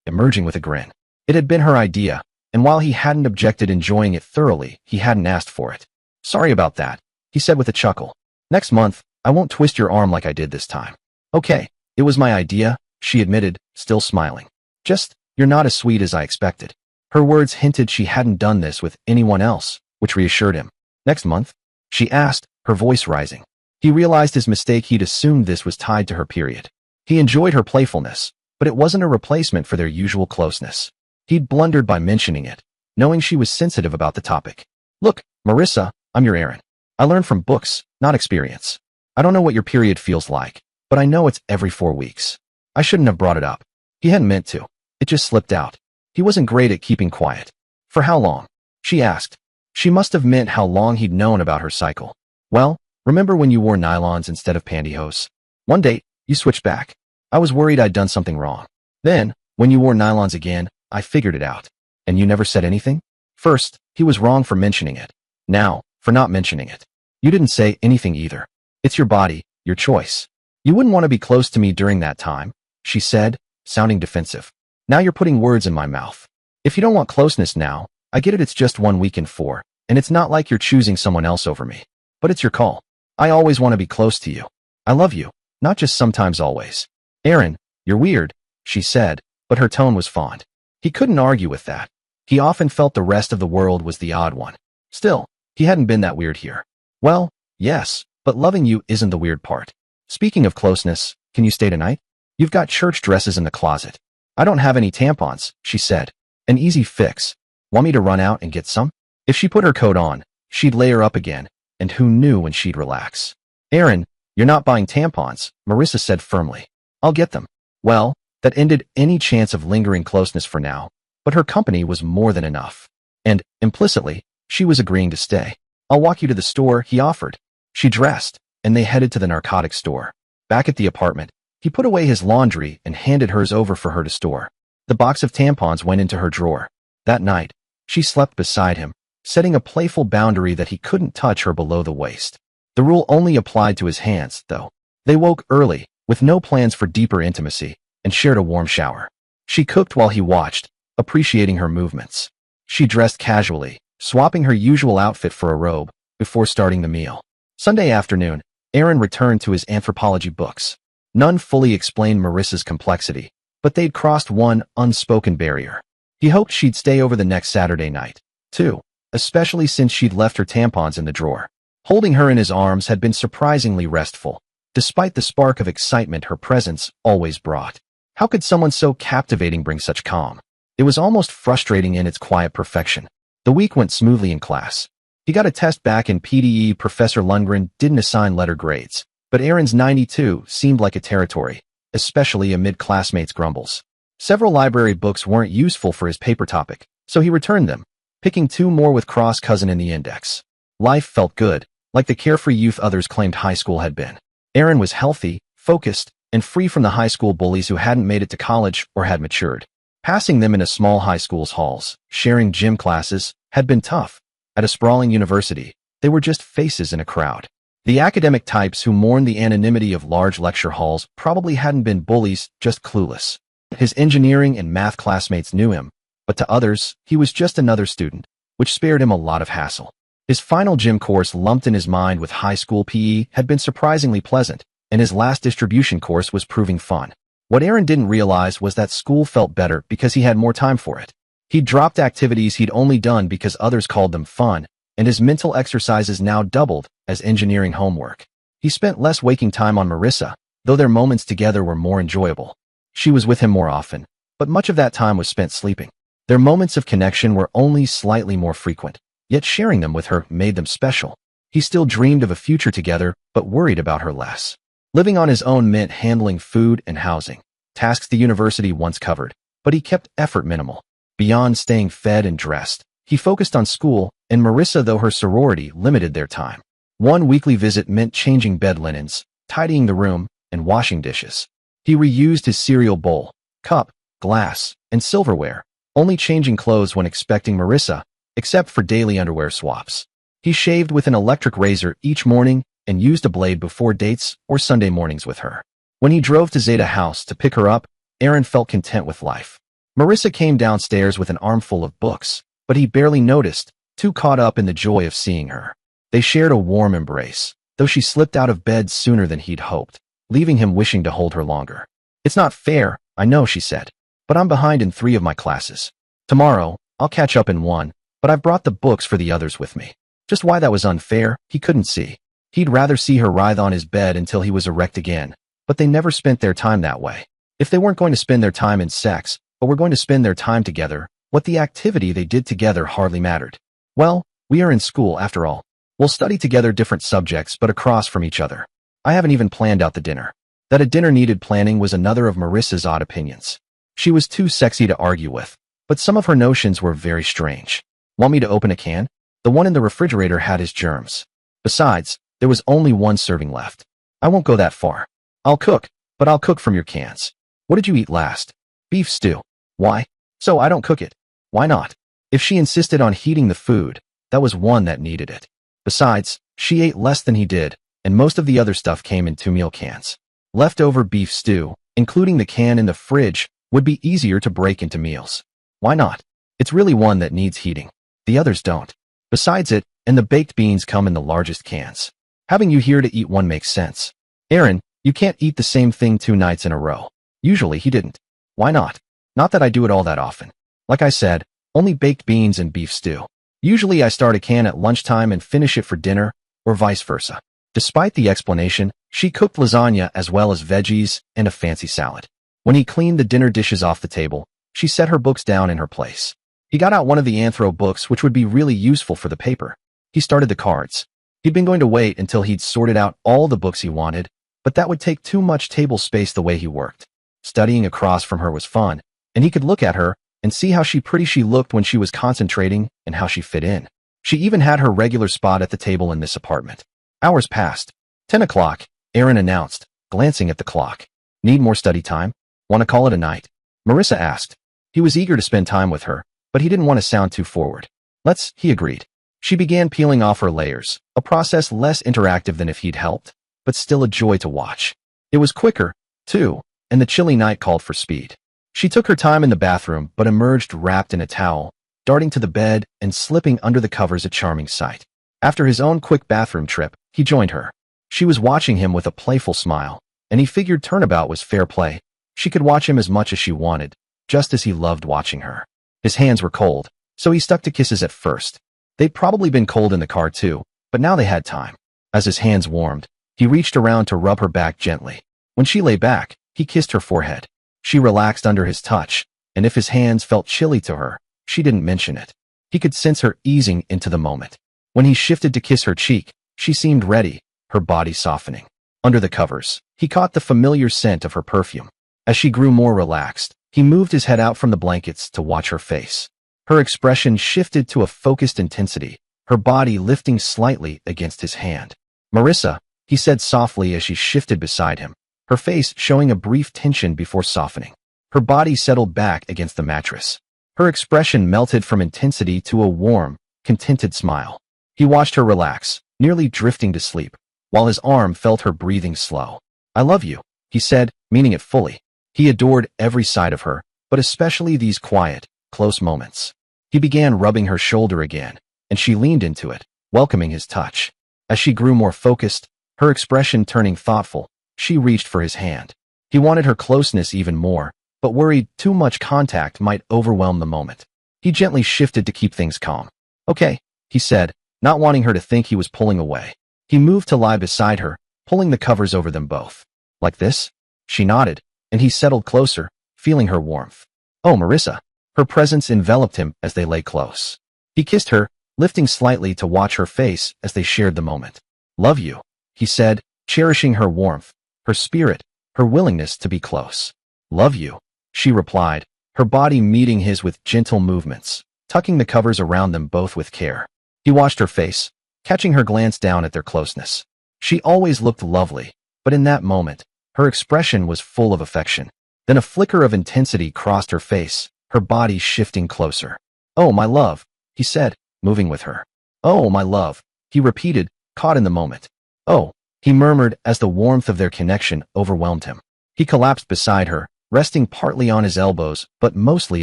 emerging with a grin. It had been her idea, and while he hadn't objected enjoying it thoroughly, he hadn't asked for it. "Sorry about that," he said with a chuckle. "Next month, I won't twist your arm like I did this time." "Okay, it was my idea," she admitted, still smiling. "Just, you're not as sweet as I expected." Her words hinted she hadn't done this with anyone else, which reassured him. "Next month?" she asked, her voice rising. He realized his mistake. He'd assumed this was tied to her period. He enjoyed her playfulness, but it wasn't a replacement for their usual closeness. He'd blundered by mentioning it, knowing she was sensitive about the topic. "Look, Marissa, I'm your Aaron. I learned from books, not experience. I don't know what your period feels like, but I know it's every 4 weeks. I shouldn't have brought it up." He hadn't meant to. It just slipped out. He wasn't great at keeping quiet. "For how long?" she asked. She must have meant how long he'd known about her cycle. "Well, remember when you wore nylons instead of pantyhose? One date, you switched back. I was worried I'd done something wrong. Then, when you wore nylons again, I figured it out. And you never said anything?" First, he was wrong for mentioning it. Now, for not mentioning it. "You didn't say anything either. It's your body, your choice. You wouldn't want to be close to me during that time," she said, sounding defensive. "Now you're putting words in my mouth. If you don't want closeness now, I get it. It's just 1 week in 4, and it's not like you're choosing someone else over me. But it's your call. I always want to be close to you. I love you, not just sometimes, always." "Aaron, you're weird," she said, but her tone was fond. He couldn't argue with that. He often felt the rest of the world was the odd one. Still, he hadn't been that weird here. "Well, yes, but loving you isn't the weird part. Speaking of closeness, can you stay tonight? You've got church dresses in the closet." "I don't have any tampons," she said. "An easy fix. Want me to run out and get some?" If she put her coat on, she'd layer up again, and who knew when she'd relax. "Aaron, you're not buying tampons," Marissa said firmly. "I'll get them." Well, that ended any chance of lingering closeness for now, but her company was more than enough. And, implicitly, she was agreeing to stay. "I'll walk you to the store," he offered. She dressed, and they headed to the narcotics store. Back at the apartment, he put away his laundry and handed hers over for her to store. The box of tampons went into her drawer. That night, she slept beside him, setting a playful boundary that he couldn't touch her below the waist. The rule only applied to his hands, though. They woke early, with no plans for deeper intimacy, and shared a warm shower. She cooked while he watched, appreciating her movements. She dressed casually, swapping her usual outfit for a robe, before starting the meal. Sunday afternoon, Aaron returned to his anthropology books. None fully explained Marissa's complexity, but they'd crossed one unspoken barrier. He hoped she'd stay over the next Saturday night, too, especially since she'd left her tampons in the drawer. Holding her in his arms had been surprisingly restful, despite the spark of excitement her presence always brought. How could someone so captivating bring such calm? It was almost frustrating in its quiet perfection. The week went smoothly in class. He got a test back in PDE. Professor Lundgren didn't assign letter grades, but Aaron's 92 seemed like a territory, especially amid classmates' grumbles. Several library books weren't useful for his paper topic, so he returned them, picking 2 more with cross-cousin in the index. Life felt good, like the carefree youth others claimed high school had been. Aaron was healthy, focused, and free from the high school bullies who hadn't made it to college or had matured. Passing them in a small high school's halls, sharing gym classes, had been tough. At a sprawling university, they were just faces in a crowd. The academic types who mourned the anonymity of large lecture halls probably hadn't been bullies, just clueless. His engineering and math classmates knew him, but to others, he was just another student, which spared him a lot of hassle. His final gym course lumped in his mind with high school PE had been surprisingly pleasant, and his last distribution course was proving fun. What Aaron didn't realize was that school felt better because he had more time for it. He'd dropped activities he'd only done because others called them fun, and his mental exercises now doubled as engineering homework. He spent less waking time on Marissa, though their moments together were more enjoyable. She was with him more often, but much of that time was spent sleeping. Their moments of connection were only slightly more frequent, yet sharing them with her made them special. He still dreamed of a future together, but worried about her less. Living on his own meant handling food and housing, tasks the university once covered, but he kept effort minimal. Beyond staying fed and dressed, he focused on school, and Marissa, though her sorority, limited their time. One weekly visit meant changing bed linens, tidying the room, and washing dishes. He reused his cereal bowl, cup, glass, and silverware, only changing clothes when expecting Marissa, except for daily underwear swaps. He shaved with an electric razor each morning and used a blade before dates or Sunday mornings with her. When he drove to Zeta House to pick her up, Aaron felt content with life. Marissa came downstairs with an armful of books, but he barely noticed, too caught up in the joy of seeing her. They shared a warm embrace, though she slipped out of bed sooner than he'd hoped, leaving him wishing to hold her longer. "It's not fair, I know," she said, "but I'm behind in 3 of my classes. Tomorrow, I'll catch up in 1, but I've brought the books for the others with me." Just why that was unfair, he couldn't see. He'd rather see her writhe on his bed until he was erect again, but they never spent their time that way. If they weren't going to spend their time in sex, but were going to spend their time together, what the activity they did together hardly mattered. "Well, we are in school after all. We'll study together different subjects but across from each other. I haven't even planned out the dinner." That a dinner needed planning was another of Marissa's odd opinions. She was too sexy to argue with, but some of her notions were very strange. "Want me to open a can? The one in the refrigerator had his germs. Besides, there was only 1 serving left. I won't go that far. I'll cook, but I'll cook from your cans. What did you eat last?" "Beef stew." "Why?" "So I don't cook it." "Why not?" If she insisted on heating the food, that was one that needed it. Besides, she ate less than he did, and most of the other stuff came in 2 meal cans. Leftover beef stew, including the can in the fridge, would be easier to break into meals. Why not? It's really one that needs heating. The others don't. Besides it, and the baked beans come in the largest cans. Having you here to eat one makes sense. "Aaron, you can't eat the same thing 2 nights in a row." Usually he didn't. "Why not?" "Not that I do it all that often. Like I said, only baked beans and beef stew. Usually I start a can at lunchtime and finish it for dinner, or vice versa." Despite the explanation, she cooked lasagna as well as veggies and a fancy salad. When he cleaned the dinner dishes off the table, she set her books down in her place. He got out one of the anthro books which would be really useful for the paper. He started the cards. He'd been going to wait until he'd sorted out all the books he wanted, but that would take too much table space the way he worked. Studying across from her was fun, and he could look at her and see how pretty she looked when she was concentrating and how she fit in. She even had her regular spot at the table in this apartment. Hours passed. 10 o'clock, Aaron announced, glancing at the clock. "Need more study time? Want to call it a night?" Marissa asked. He was eager to spend time with her, but he didn't want to sound too forward. "Let's," he agreed. She began peeling off her layers, a process less interactive than if he'd helped, but still a joy to watch. It was quicker, too, and the chilly night called for speed. She took her time in the bathroom but emerged wrapped in a towel, darting to the bed and slipping under the covers a charming sight. After his own quick bathroom trip, he joined her. She was watching him with a playful smile, and he figured turnabout was fair play. She could watch him as much as she wanted, just as he loved watching her. His hands were cold, so he stuck to kisses at first. They'd probably been cold in the car too, but now they had time. As his hands warmed, he reached around to rub her back gently. When she lay back, he kissed her forehead. She relaxed under his touch, and if his hands felt chilly to her, she didn't mention it. He could sense her easing into the moment. When he shifted to kiss her cheek, she seemed ready, her body softening. Under the covers, he caught the familiar scent of her perfume. As she grew more relaxed, he moved his head out from the blankets to watch her face. Her expression shifted to a focused intensity, her body lifting slightly against his hand. "Marissa," he said softly as she shifted beside him, her face showing a brief tension before softening. Her body settled back against the mattress. Her expression melted from intensity to a warm, contented smile. He watched her relax, nearly drifting to sleep, while his arm felt her breathing slow. "I love you," he said, meaning it fully. He adored every side of her, but especially these quiet, close moments. He began rubbing her shoulder again, and she leaned into it, welcoming his touch. As she grew more focused, her expression turning thoughtful, she reached for his hand. He wanted her closeness even more, but worried too much contact might overwhelm the moment. He gently shifted to keep things calm. "Okay," he said, not wanting her to think he was pulling away. He moved to lie beside her, pulling the covers over them both. "Like this?" She nodded, and he settled closer, feeling her warmth. "Oh, Marissa." Her presence enveloped him as they lay close. He kissed her, lifting slightly to watch her face as they shared the moment. "Love you," he said, cherishing her warmth, her spirit, her willingness to be close. "Love you," she replied, her body meeting his with gentle movements, tucking the covers around them both with care. He watched her face, catching her glance down at their closeness. She always looked lovely, but in that moment, her expression was full of affection. Then a flicker of intensity crossed her face, her body shifting closer. "Oh, my love," he said, moving with her. "Oh, my love," he repeated, caught in the moment. "Oh," he murmured as the warmth of their connection overwhelmed him. He collapsed beside her, resting partly on his elbows but mostly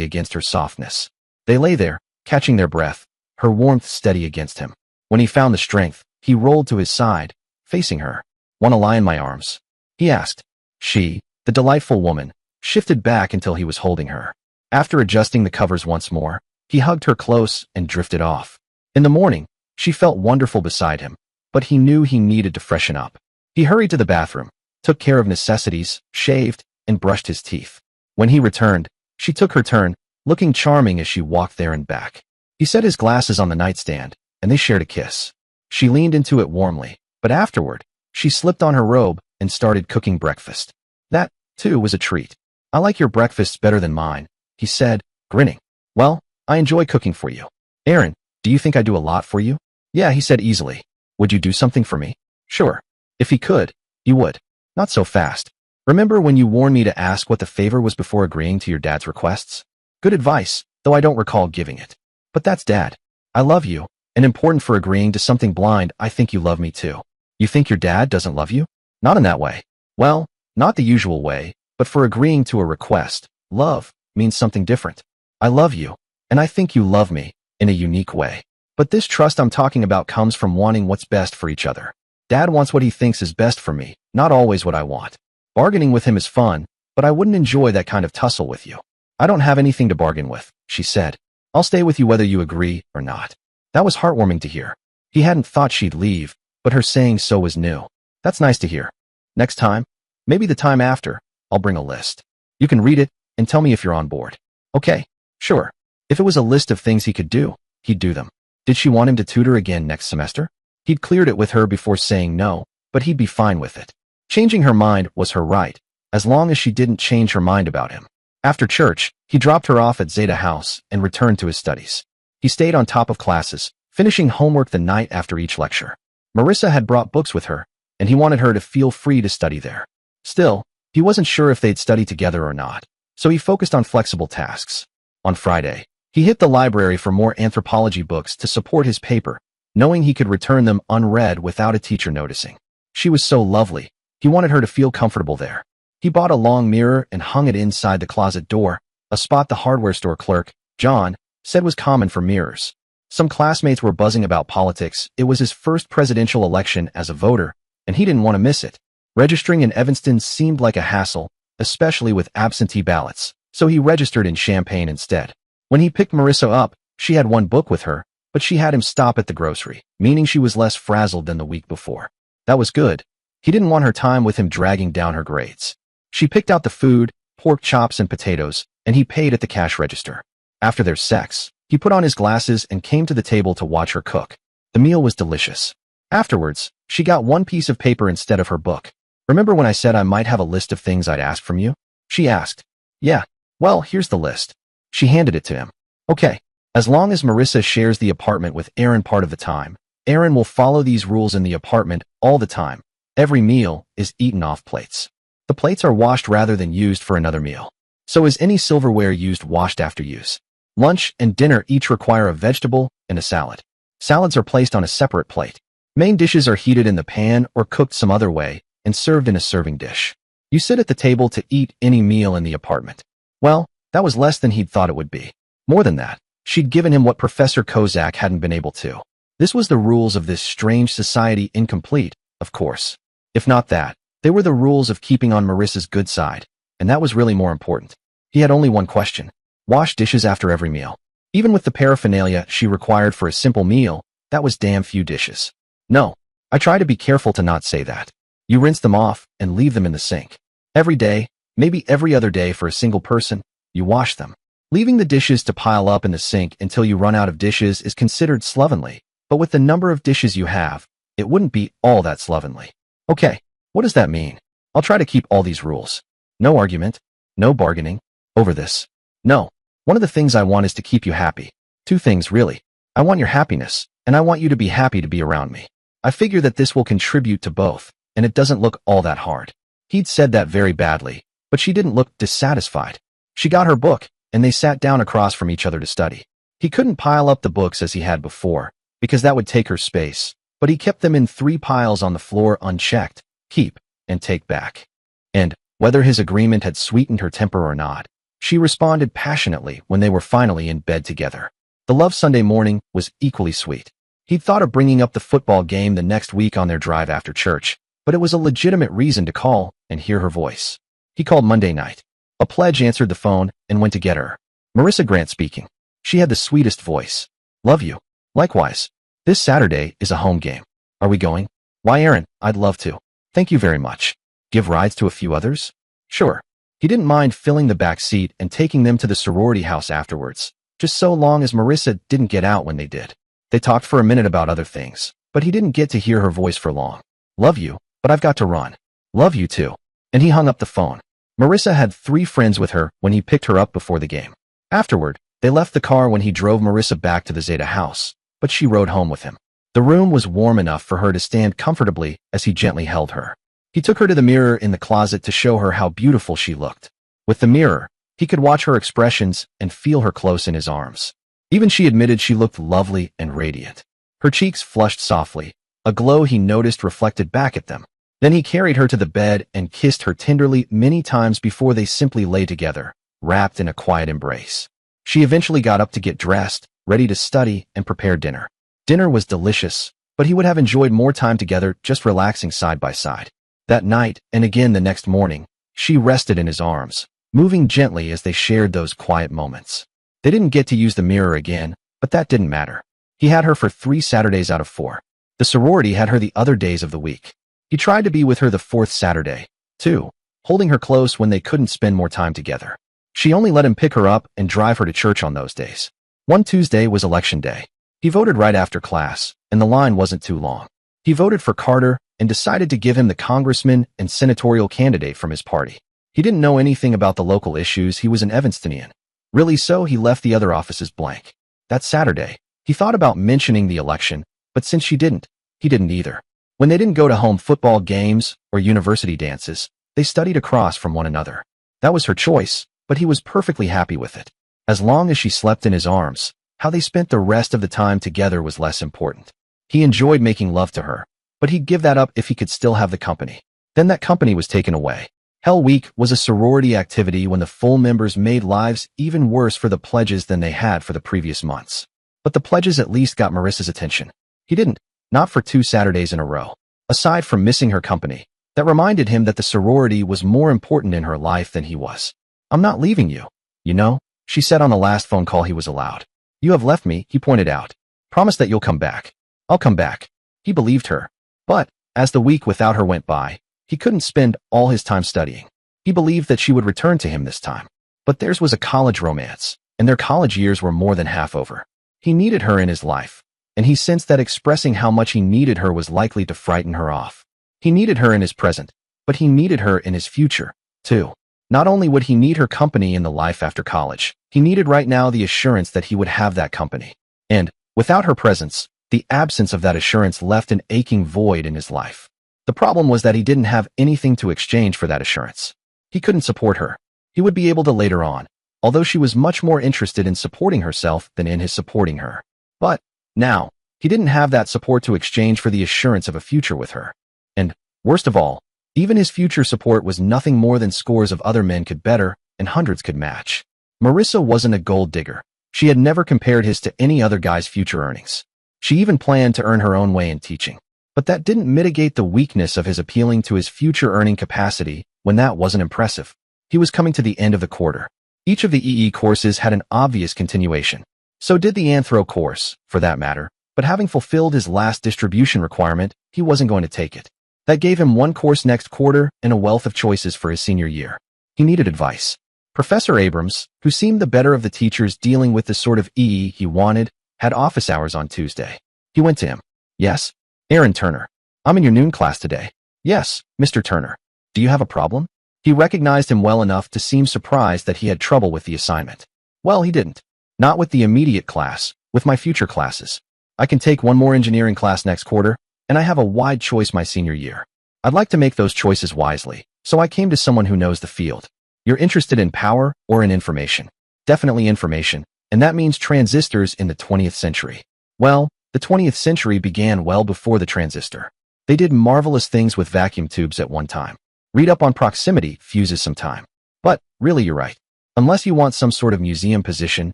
against her softness. They lay there, catching their breath, her warmth steady against him. When he found the strength, he rolled to his side, facing her. "Want to lie in my arms?" he asked. She, the delightful woman, shifted back until he was holding her. After adjusting the covers once more, he hugged her close and drifted off. In the morning, she felt wonderful beside him, but he knew he needed to freshen up. He hurried to the bathroom, took care of necessities, shaved, and brushed his teeth. When he returned, she took her turn, looking charming as she walked there and back. He set his glasses on the nightstand, and they shared a kiss. She leaned into it warmly, but afterward, she slipped on her robe and started cooking breakfast. That, too, was a treat. "I like your breakfasts better than mine," he said, grinning. "Well, I enjoy cooking for you." "Aaron, do you think I do a lot for you?" "Yeah," he said easily. "Would you do something for me?" "Sure." If he could, he would. "Not so fast. Remember when you warned me to ask what the favor was before agreeing to your dad's requests?" "Good advice, though I don't recall giving it. But that's Dad. I love you, and important for agreeing to something blind, I think you love me too." "You think your dad doesn't love you?" "Not in that way." "Well, not the usual way, but for agreeing to a request, love means something different. I love you, and I think you love me, in a unique way. But this trust I'm talking about comes from wanting what's best for each other. Dad wants what he thinks is best for me, not always what I want. Bargaining with him is fun, but I wouldn't enjoy that kind of tussle with you." "I don't have anything to bargain with," she said. "I'll stay with you whether you agree or not." That was heartwarming to hear. He hadn't thought she'd leave, but her saying so was new. "That's nice to hear. Next time, maybe the time after, I'll bring a list. You can read it and tell me if you're on board." "Okay, sure." If it was a list of things he could do, he'd do them. Did she want him to tutor again next semester? He'd cleared it with her before saying no, but he'd be fine with it. Changing her mind was her right, as long as she didn't change her mind about him. After church, he dropped her off at Zeta House and returned to his studies. He stayed on top of classes, finishing homework the night after each lecture. Marissa had brought books with her, and he wanted her to feel free to study there. Still, he wasn't sure if they'd study together or not, so he focused on flexible tasks. On Friday, he hit the library for more anthropology books to support his paper, knowing he could return them unread without a teacher noticing. She was so lovely, he wanted her to feel comfortable there. He bought a long mirror and hung it inside the closet door, a spot the hardware store clerk, John, said was common for mirrors. Some classmates were buzzing about politics. It was his first presidential election as a voter, and he didn't want to miss it. Registering in Evanston seemed like a hassle, especially with absentee ballots, so he registered in Champaign instead. When he picked Marissa up, she had one book with her, but she had him stop at the grocery, meaning she was less frazzled than the week before. That was good. He didn't want her time with him dragging down her grades. She picked out the food, pork chops and potatoes, and he paid at the cash register. After their sex, he put on his glasses and came to the table to watch her cook. The meal was delicious. Afterwards, she got one piece of paper instead of her book. Remember when I said I might have a list of things I'd ask from you? She asked. Yeah, well, here's the list. She handed it to him. Okay, as long as Marissa shares the apartment with Aaron part of the time, Aaron will follow these rules in the apartment all the time. Every meal is eaten off plates. The plates are washed rather than used for another meal. So is any silverware used washed after use. Lunch and dinner each require a vegetable and a salad. Salads are placed on a separate plate. Main dishes are heated in the pan or cooked some other way and served in a serving dish. You sit at the table to eat any meal in the apartment. Well, that was less than he'd thought it would be. More than that, she'd given him what Professor Kozak hadn't been able to. This was the rules of this strange society, incomplete, of course. If not that, they were the rules of keeping on Marissa's good side, and that was really more important. He had only one question. Wash dishes after every meal. Even with the paraphernalia she required for a simple meal, that was damn few dishes. No, I try to be careful to not say that. You rinse them off and leave them in the sink. Every day, maybe every other day for a single person, you wash them. Leaving the dishes to pile up in the sink until you run out of dishes is considered slovenly, but with the number of dishes you have, it wouldn't be all that slovenly. Okay, what does that mean? I'll try to keep all these rules. No argument, no bargaining, over this. No, one of the things I want is to keep you happy. Two things, really. I want your happiness, and I want you to be happy to be around me. I figure that this will contribute to both, and it doesn't look all that hard. He'd said that very badly, but she didn't look dissatisfied. She got her book, and they sat down across from each other to study. He couldn't pile up the books as he had before, because that would take her space, but he kept them in 3 piles on the floor unchecked, keep, and take back. And, whether his agreement had sweetened her temper or not, she responded passionately when they were finally in bed together. The love Sunday morning was equally sweet. He'd thought of bringing up the football game the next week on their drive after church, but it was a legitimate reason to call and hear her voice. He called Monday night. A pledge answered the phone and went to get her. Marissa Grant speaking. She had the sweetest voice. Love you. Likewise. This Saturday is a home game. Are we going? Why, Aaron, I'd love to. Thank you very much. Give rides to a few others? Sure. He didn't mind filling the back seat and taking them to the sorority house afterwards, just so long as Marissa didn't get out when they did. They talked for a minute about other things, but he didn't get to hear her voice for long. Love you, but I've got to run. Love you too. And he hung up the phone. Marissa had 3 friends with her when he picked her up before the game. Afterward, they left the car when he drove Marissa back to the Zeta house, but she rode home with him. The room was warm enough for her to stand comfortably as he gently held her. He took her to the mirror in the closet to show her how beautiful she looked. With the mirror, he could watch her expressions and feel her close in his arms. Even she admitted she looked lovely and radiant. Her cheeks flushed softly, a glow he noticed reflected back at them. Then he carried her to the bed and kissed her tenderly many times before they simply lay together, wrapped in a quiet embrace. She eventually got up to get dressed, ready to study and prepare dinner. Dinner was delicious, but he would have enjoyed more time together just relaxing side by side. That night, and again the next morning, she rested in his arms, moving gently as they shared those quiet moments. They didn't get to use the mirror again, but that didn't matter. He had her for 3 Saturdays out of 4. The sorority had her the other days of the week. He tried to be with her the 4th Saturday, too, holding her close when they couldn't spend more time together. She only let him pick her up and drive her to church on those days. One Tuesday was election day. He voted right after class, and the line wasn't too long. He voted for Carter and decided to give him the congressman and senatorial candidate from his party. He didn't know anything about the local issues. He was an Evanstonian. Really, so he left the other offices blank. That Saturday, he thought about mentioning the election, but since she didn't, he didn't either. When they didn't go to home football games or university dances, they studied across from one another. That was her choice, but he was perfectly happy with it. As long as she slept in his arms, how they spent the rest of the time together was less important. He enjoyed making love to her, but he'd give that up if he could still have the company. Then that company was taken away. Hell Week was a sorority activity when the full members made lives even worse for the pledges than they had for the previous months. But the pledges at least got Marissa's attention. He didn't, not for 2 Saturdays in a row. aside from missing her company, that reminded him that the sorority was more important in her life than he was. "I'm not leaving you, you know," she said on the last phone call he was allowed. "You have left me," he pointed out. "Promise that you'll come back." "I'll come back." He believed her. But, as the week without her went by, he couldn't spend all his time studying. He believed that she would return to him this time. But theirs was a college romance, and their college years were more than half over. He needed her in his life, and he sensed that expressing how much he needed her was likely to frighten her off. He needed her in his present, but he needed her in his future, too. Not only would he need her company in the life after college, he needed right now the assurance that he would have that company. And, without her presence, the absence of that assurance left an aching void in his life. The problem was that he didn't have anything to exchange for that assurance. He couldn't support her. He would be able to later on, although she was much more interested in supporting herself than in his supporting her. But, now, he didn't have that support to exchange for the assurance of a future with her. And, worst of all, even his future support was nothing more than scores of other men could better and hundreds could match. Marissa wasn't a gold digger. She had never compared his to any other guy's future earnings. She even planned to earn her own way in teaching. But that didn't mitigate the weakness of his appealing to his future earning capacity when that wasn't impressive. He was coming to the end of the quarter. Each of the EE courses had an obvious continuation. So did the Anthro course, for that matter, but having fulfilled his last distribution requirement, he wasn't going to take it. That gave him one course next quarter and a wealth of choices for his senior year. He needed advice. Professor Abrams, who seemed the better of the teachers dealing with the sort of EE he wanted, had office hours on Tuesday. He went to him. "Yes, Aaron Turner. I'm in your noon class today." "Yes, Mr. Turner. Do you have a problem?" He recognized him well enough to seem surprised that he had trouble with the assignment. "Well, he didn't. Not with the immediate class, with my future classes. I can take one more engineering class next quarter, and I have a wide choice my senior year. I'd like to make those choices wisely, so I came to someone who knows the field." "You're interested in power or in information?" "Definitely information, and that means transistors in the 20th century. Well, the 20th century began well before the transistor. They did marvelous things with vacuum tubes at one time. Read up on proximity fuses some time. But, really you're right. Unless you want some sort of museum position,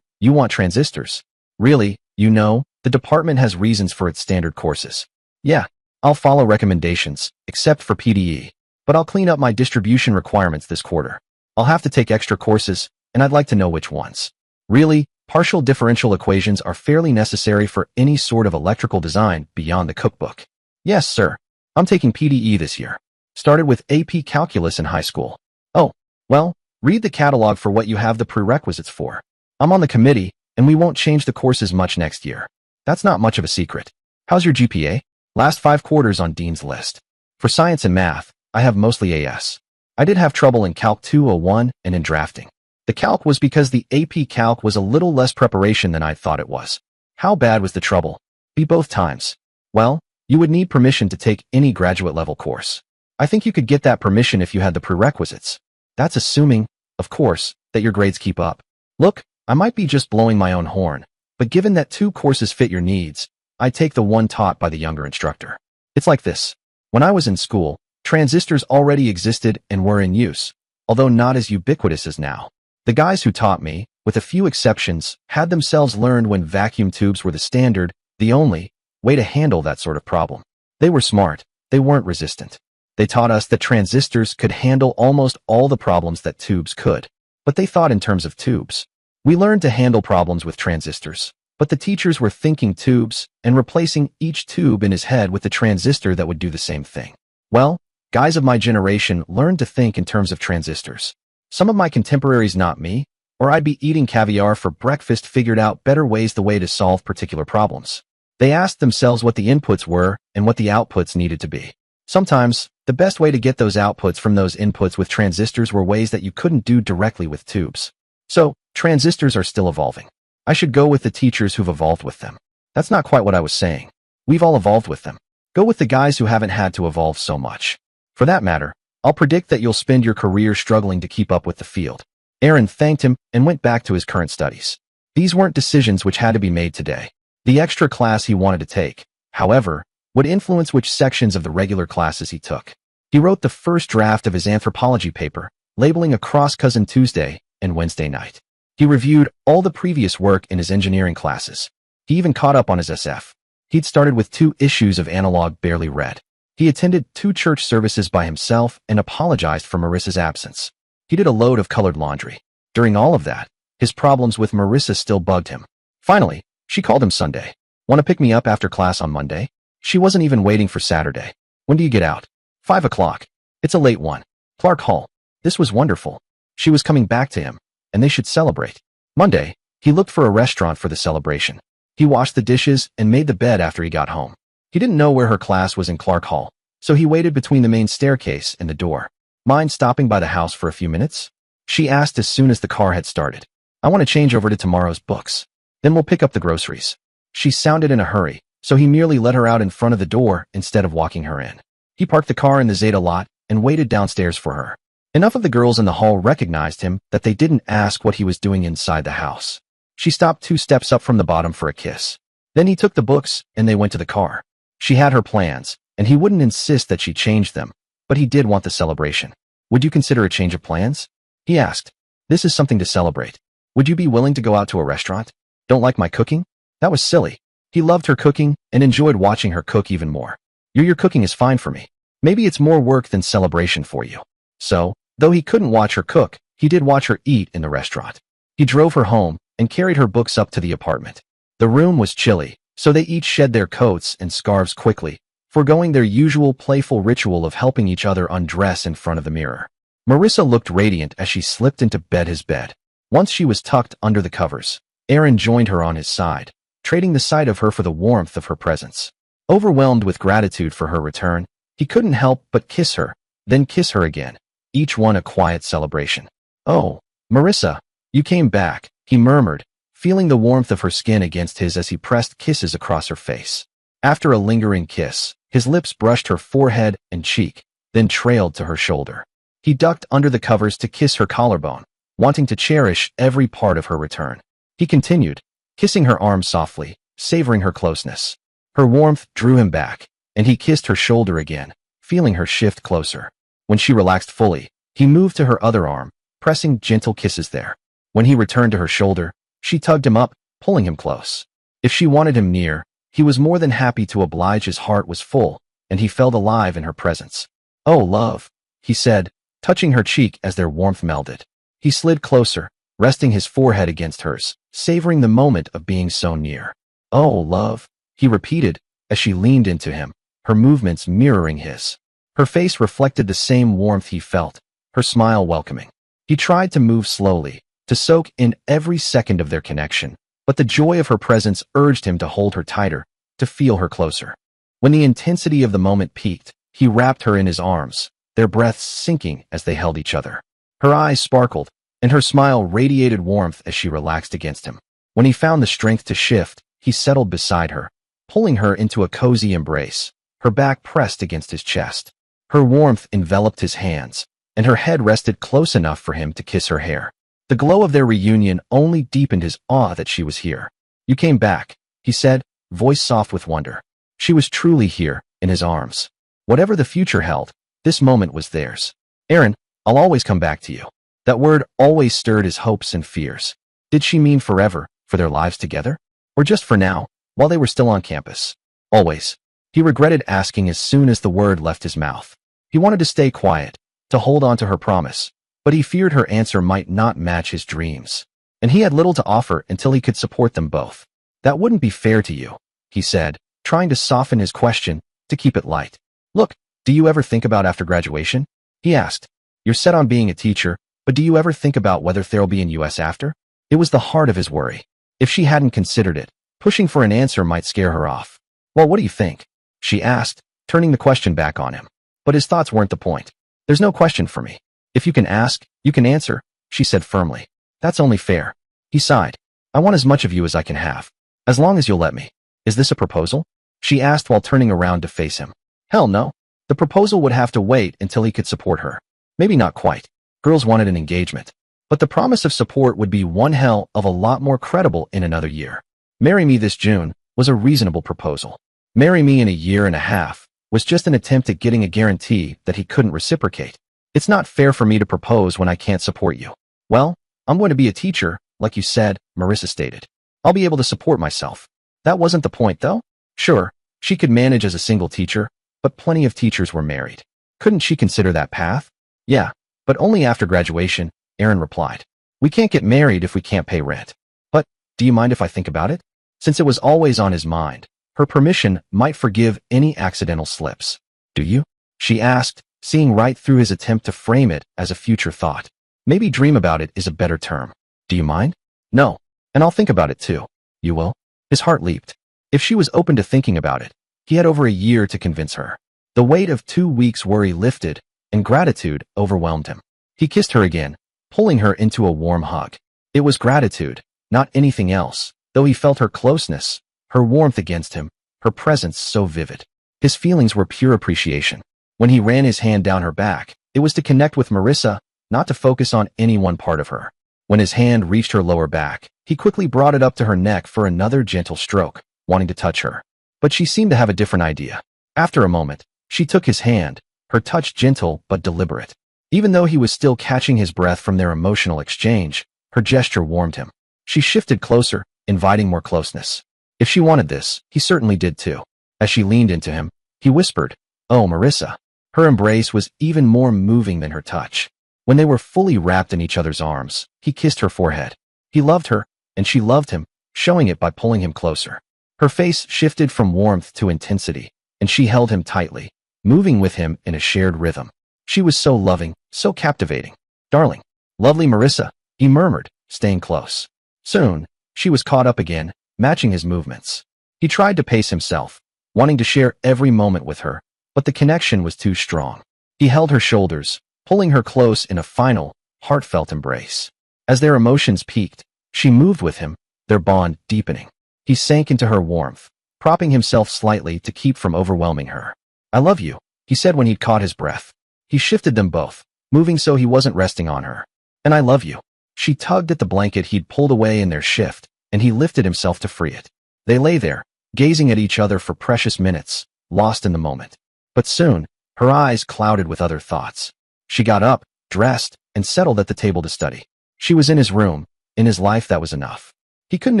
you want transistors. Really, you know, the department has reasons for its standard courses. Yeah, I'll follow recommendations, except for PDE. But I'll clean up my distribution requirements this quarter. I'll have to take extra courses, and I'd like to know which ones. Really, partial differential equations are fairly necessary for any sort of electrical design beyond the cookbook." "Yes, sir. I'm taking PDE this year. Started with AP Calculus in high school." "Oh, well, read the catalog for what you have the prerequisites for. I'm on the committee, and we won't change the courses much next year. That's not much of a secret. How's your GPA? Last 5 quarters on Dean's list. For science and math, I have mostly AS. I did have trouble in Calc 201 and in drafting. The calc was because the AP Calc was a little less preparation than I thought it was." "How bad was the trouble?" "Be both times." "Well, you would need permission to take any graduate level course. I think you could get that permission if you had the prerequisites. That's assuming, of course, that your grades keep up. Look, I might be just blowing my own horn, but given that 2 courses fit your needs, I'd take the one taught by the younger instructor. It's like this. When I was in school, transistors already existed and were in use, although not as ubiquitous as now. The guys who taught me, with a few exceptions, had themselves learned when vacuum tubes were the standard, the only, way to handle that sort of problem. They were smart. They weren't resistant. They taught us that transistors could handle almost all the problems that tubes could, but they thought in terms of tubes. We learned to handle problems with transistors, but the teachers were thinking tubes and replacing each tube in his head with a transistor that would do the same thing. Well, guys of my generation learned to think in terms of transistors. Some of my contemporaries, not me, or I'd be eating caviar for breakfast, figured out better ways the way to solve particular problems. They asked themselves what the inputs were and what the outputs needed to be. Sometimes, the best way to get those outputs from those inputs with transistors were ways that you couldn't do directly with tubes. So, transistors are still evolving. I should go with the teachers who've evolved with them. That's not quite what I was saying. We've all evolved with them. Go with the guys who haven't had to evolve so much. For that matter, I'll predict that you'll spend your career struggling to keep up with the field." Aaron thanked him and went back to his current studies. These weren't decisions which had to be made today. The extra class he wanted to take, however, would influence which sections of the regular classes he took. He wrote the first draft of his anthropology paper, labeling a cross-cousin Tuesday and Wednesday night. He reviewed all the previous work in his engineering classes. He even caught up on his SF. He'd started with 2 issues of Analog barely read. He attended 2 church services by himself and apologized for Marissa's absence. He did a load of colored laundry. During all of that, his problems with Marissa still bugged him. Finally, she called him Sunday. Want to pick me up after class on Monday? She wasn't even waiting for Saturday. When do you get out? 5 o'clock. It's a late one. Clark Hall. This was wonderful. She was coming back to him, and they should celebrate. Monday, he looked for a restaurant for the celebration. He washed the dishes and made the bed after he got home. He didn't know where her class was in Clark Hall, so he waited between the main staircase and the door. Mind stopping by the house for a few minutes? She asked as soon as the car had started. I want to change over to tomorrow's books. Then we'll pick up the groceries. She sounded in a hurry, so he merely let her out in front of the door instead of walking her in. He parked the car in the Zeta lot and waited downstairs for her. Enough of the girls in the hall recognized him that they didn't ask what he was doing inside the house. She stopped 2 steps up from the bottom for a kiss. Then he took the books and they went to the car. She had her plans, and he wouldn't insist that she change them, but he did want the celebration. Would you consider a change of plans? He asked. This is something to celebrate. Would you be willing to go out to a restaurant? Don't like my cooking? That was silly. He loved her cooking and enjoyed watching her cook even more. Your cooking is fine for me. Maybe it's more work than celebration for you. So, though he couldn't watch her cook, he did watch her eat in the restaurant. He drove her home and carried her books up to the apartment. The room was chilly, so they each shed their coats and scarves quickly, foregoing their usual playful ritual of helping each other undress in front of the mirror. Marissa looked radiant as she slipped into his bed. Once she was tucked under the covers, Aaron joined her on his side, trading the sight of her for the warmth of her presence. Overwhelmed with gratitude for her return, he couldn't help but kiss her, then kiss her again, each one a quiet celebration. Oh, Marissa, you came back, he murmured, feeling the warmth of her skin against his as he pressed kisses across her face. After a lingering kiss, his lips brushed her forehead and cheek, then trailed to her shoulder. He ducked under the covers to kiss her collarbone, wanting to cherish every part of her return. He continued, kissing her arm softly, savoring her closeness. Her warmth drew him back, and he kissed her shoulder again, feeling her shift closer. When she relaxed fully, he moved to her other arm, pressing gentle kisses there. When he returned to her shoulder, she tugged him up, pulling him close. If she wanted him near, he was more than happy to oblige. His heart was full, and he felt alive in her presence. Oh, love, he said, touching her cheek as their warmth melded. He slid closer, resting his forehead against hers, savoring the moment of being so near. Oh, love, he repeated as she leaned into him, her movements mirroring his. Her face reflected the same warmth he felt, her smile welcoming. He tried to move slowly, to soak in every second of their connection, but the joy of her presence urged him to hold her tighter, to feel her closer. When the intensity of the moment peaked, he wrapped her in his arms, their breaths sinking as they held each other. Her eyes sparkled, and her smile radiated warmth as she relaxed against him. When he found the strength to shift, he settled beside her, pulling her into a cozy embrace, her back pressed against his chest. Her warmth enveloped his hands, and her head rested close enough for him to kiss her hair. The glow of their reunion only deepened his awe that she was here. You came back, he said, voice soft with wonder. She was truly here, in his arms. Whatever the future held, this moment was theirs. Aaron, I'll always come back to you. That word always stirred his hopes and fears. Did she mean forever, for their lives together? Or just for now, while they were still on campus? Always. He regretted asking as soon as the word left his mouth. He wanted to stay quiet, to hold on to her promise, but he feared her answer might not match his dreams. And he had little to offer until he could support them both. That wouldn't be fair to you, he said, trying to soften his question, to keep it light. Look, do you ever think about after graduation? He asked. You're set on being a teacher, but do you ever think about whether there'll be in US after? It was the heart of his worry. If she hadn't considered it, pushing for an answer might scare her off. Well, what do you think? She asked, turning the question back on him. But his thoughts weren't the point. There's no question for me. If you can ask, you can answer, she said firmly. That's only fair. He sighed. I want as much of you as I can have. As long as you'll let me. Is this a proposal? She asked while turning around to face him. Hell no. The proposal would have to wait until he could support her. Maybe not quite. Girls wanted an engagement. But the promise of support would be one hell of a lot more credible in another year. Marry me this June was a reasonable proposal. Marry me in a year and a half was just an attempt at getting a guarantee that he couldn't reciprocate. It's not fair for me to propose when I can't support you. Well, I'm going to be a teacher, like you said, Marissa stated. I'll be able to support myself. That wasn't the point, though. Sure, she could manage as a single teacher, but plenty of teachers were married. Couldn't she consider that path? Yeah, but only after graduation, Aaron replied. We can't get married if we can't pay rent. But, do you mind if I think about it? Since it was always on his mind, her permission might forgive any accidental slips. Do you? She asked, seeing right through his attempt to frame it as a future thought. Maybe dream about it is a better term. Do you mind? No. And I'll think about it too. You will? His heart leaped. If she was open to thinking about it, he had over a year to convince her. The weight of 2 weeks' worry lifted, and gratitude overwhelmed him. He kissed her again, pulling her into a warm hug. It was gratitude, not anything else, though he felt her closeness, her warmth against him, her presence so vivid. His feelings were pure appreciation. When he ran his hand down her back, it was to connect with Marissa, not to focus on any one part of her. When his hand reached her lower back, he quickly brought it up to her neck for another gentle stroke, wanting to touch her. But she seemed to have a different idea. After a moment, she took his hand, her touch gentle but deliberate. Even though he was still catching his breath from their emotional exchange, her gesture warmed him. She shifted closer, inviting more closeness. If she wanted this, he certainly did too. As she leaned into him, he whispered, "Oh, Marissa." Her embrace was even more moving than her touch. When they were fully wrapped in each other's arms, he kissed her forehead. He loved her, and she loved him, showing it by pulling him closer. Her face shifted from warmth to intensity, and she held him tightly, moving with him in a shared rhythm. She was so loving, so captivating. "Darling, lovely Marissa," he murmured, staying close. Soon, she was caught up again, matching his movements. He tried to pace himself, wanting to share every moment with her, but the connection was too strong. He held her shoulders, pulling her close in a final, heartfelt embrace. As their emotions peaked, she moved with him, their bond deepening. He sank into her warmth, propping himself slightly to keep from overwhelming her. "I love you," he said when he'd caught his breath. He shifted them both, moving so he wasn't resting on her. "And I love you." She tugged at the blanket he'd pulled away in their shift, and he lifted himself to free it. They lay there, gazing at each other for precious minutes, lost in the moment. But soon, her eyes clouded with other thoughts. She got up, dressed, and settled at the table to study. She was in his room, in his life that was enough. He couldn't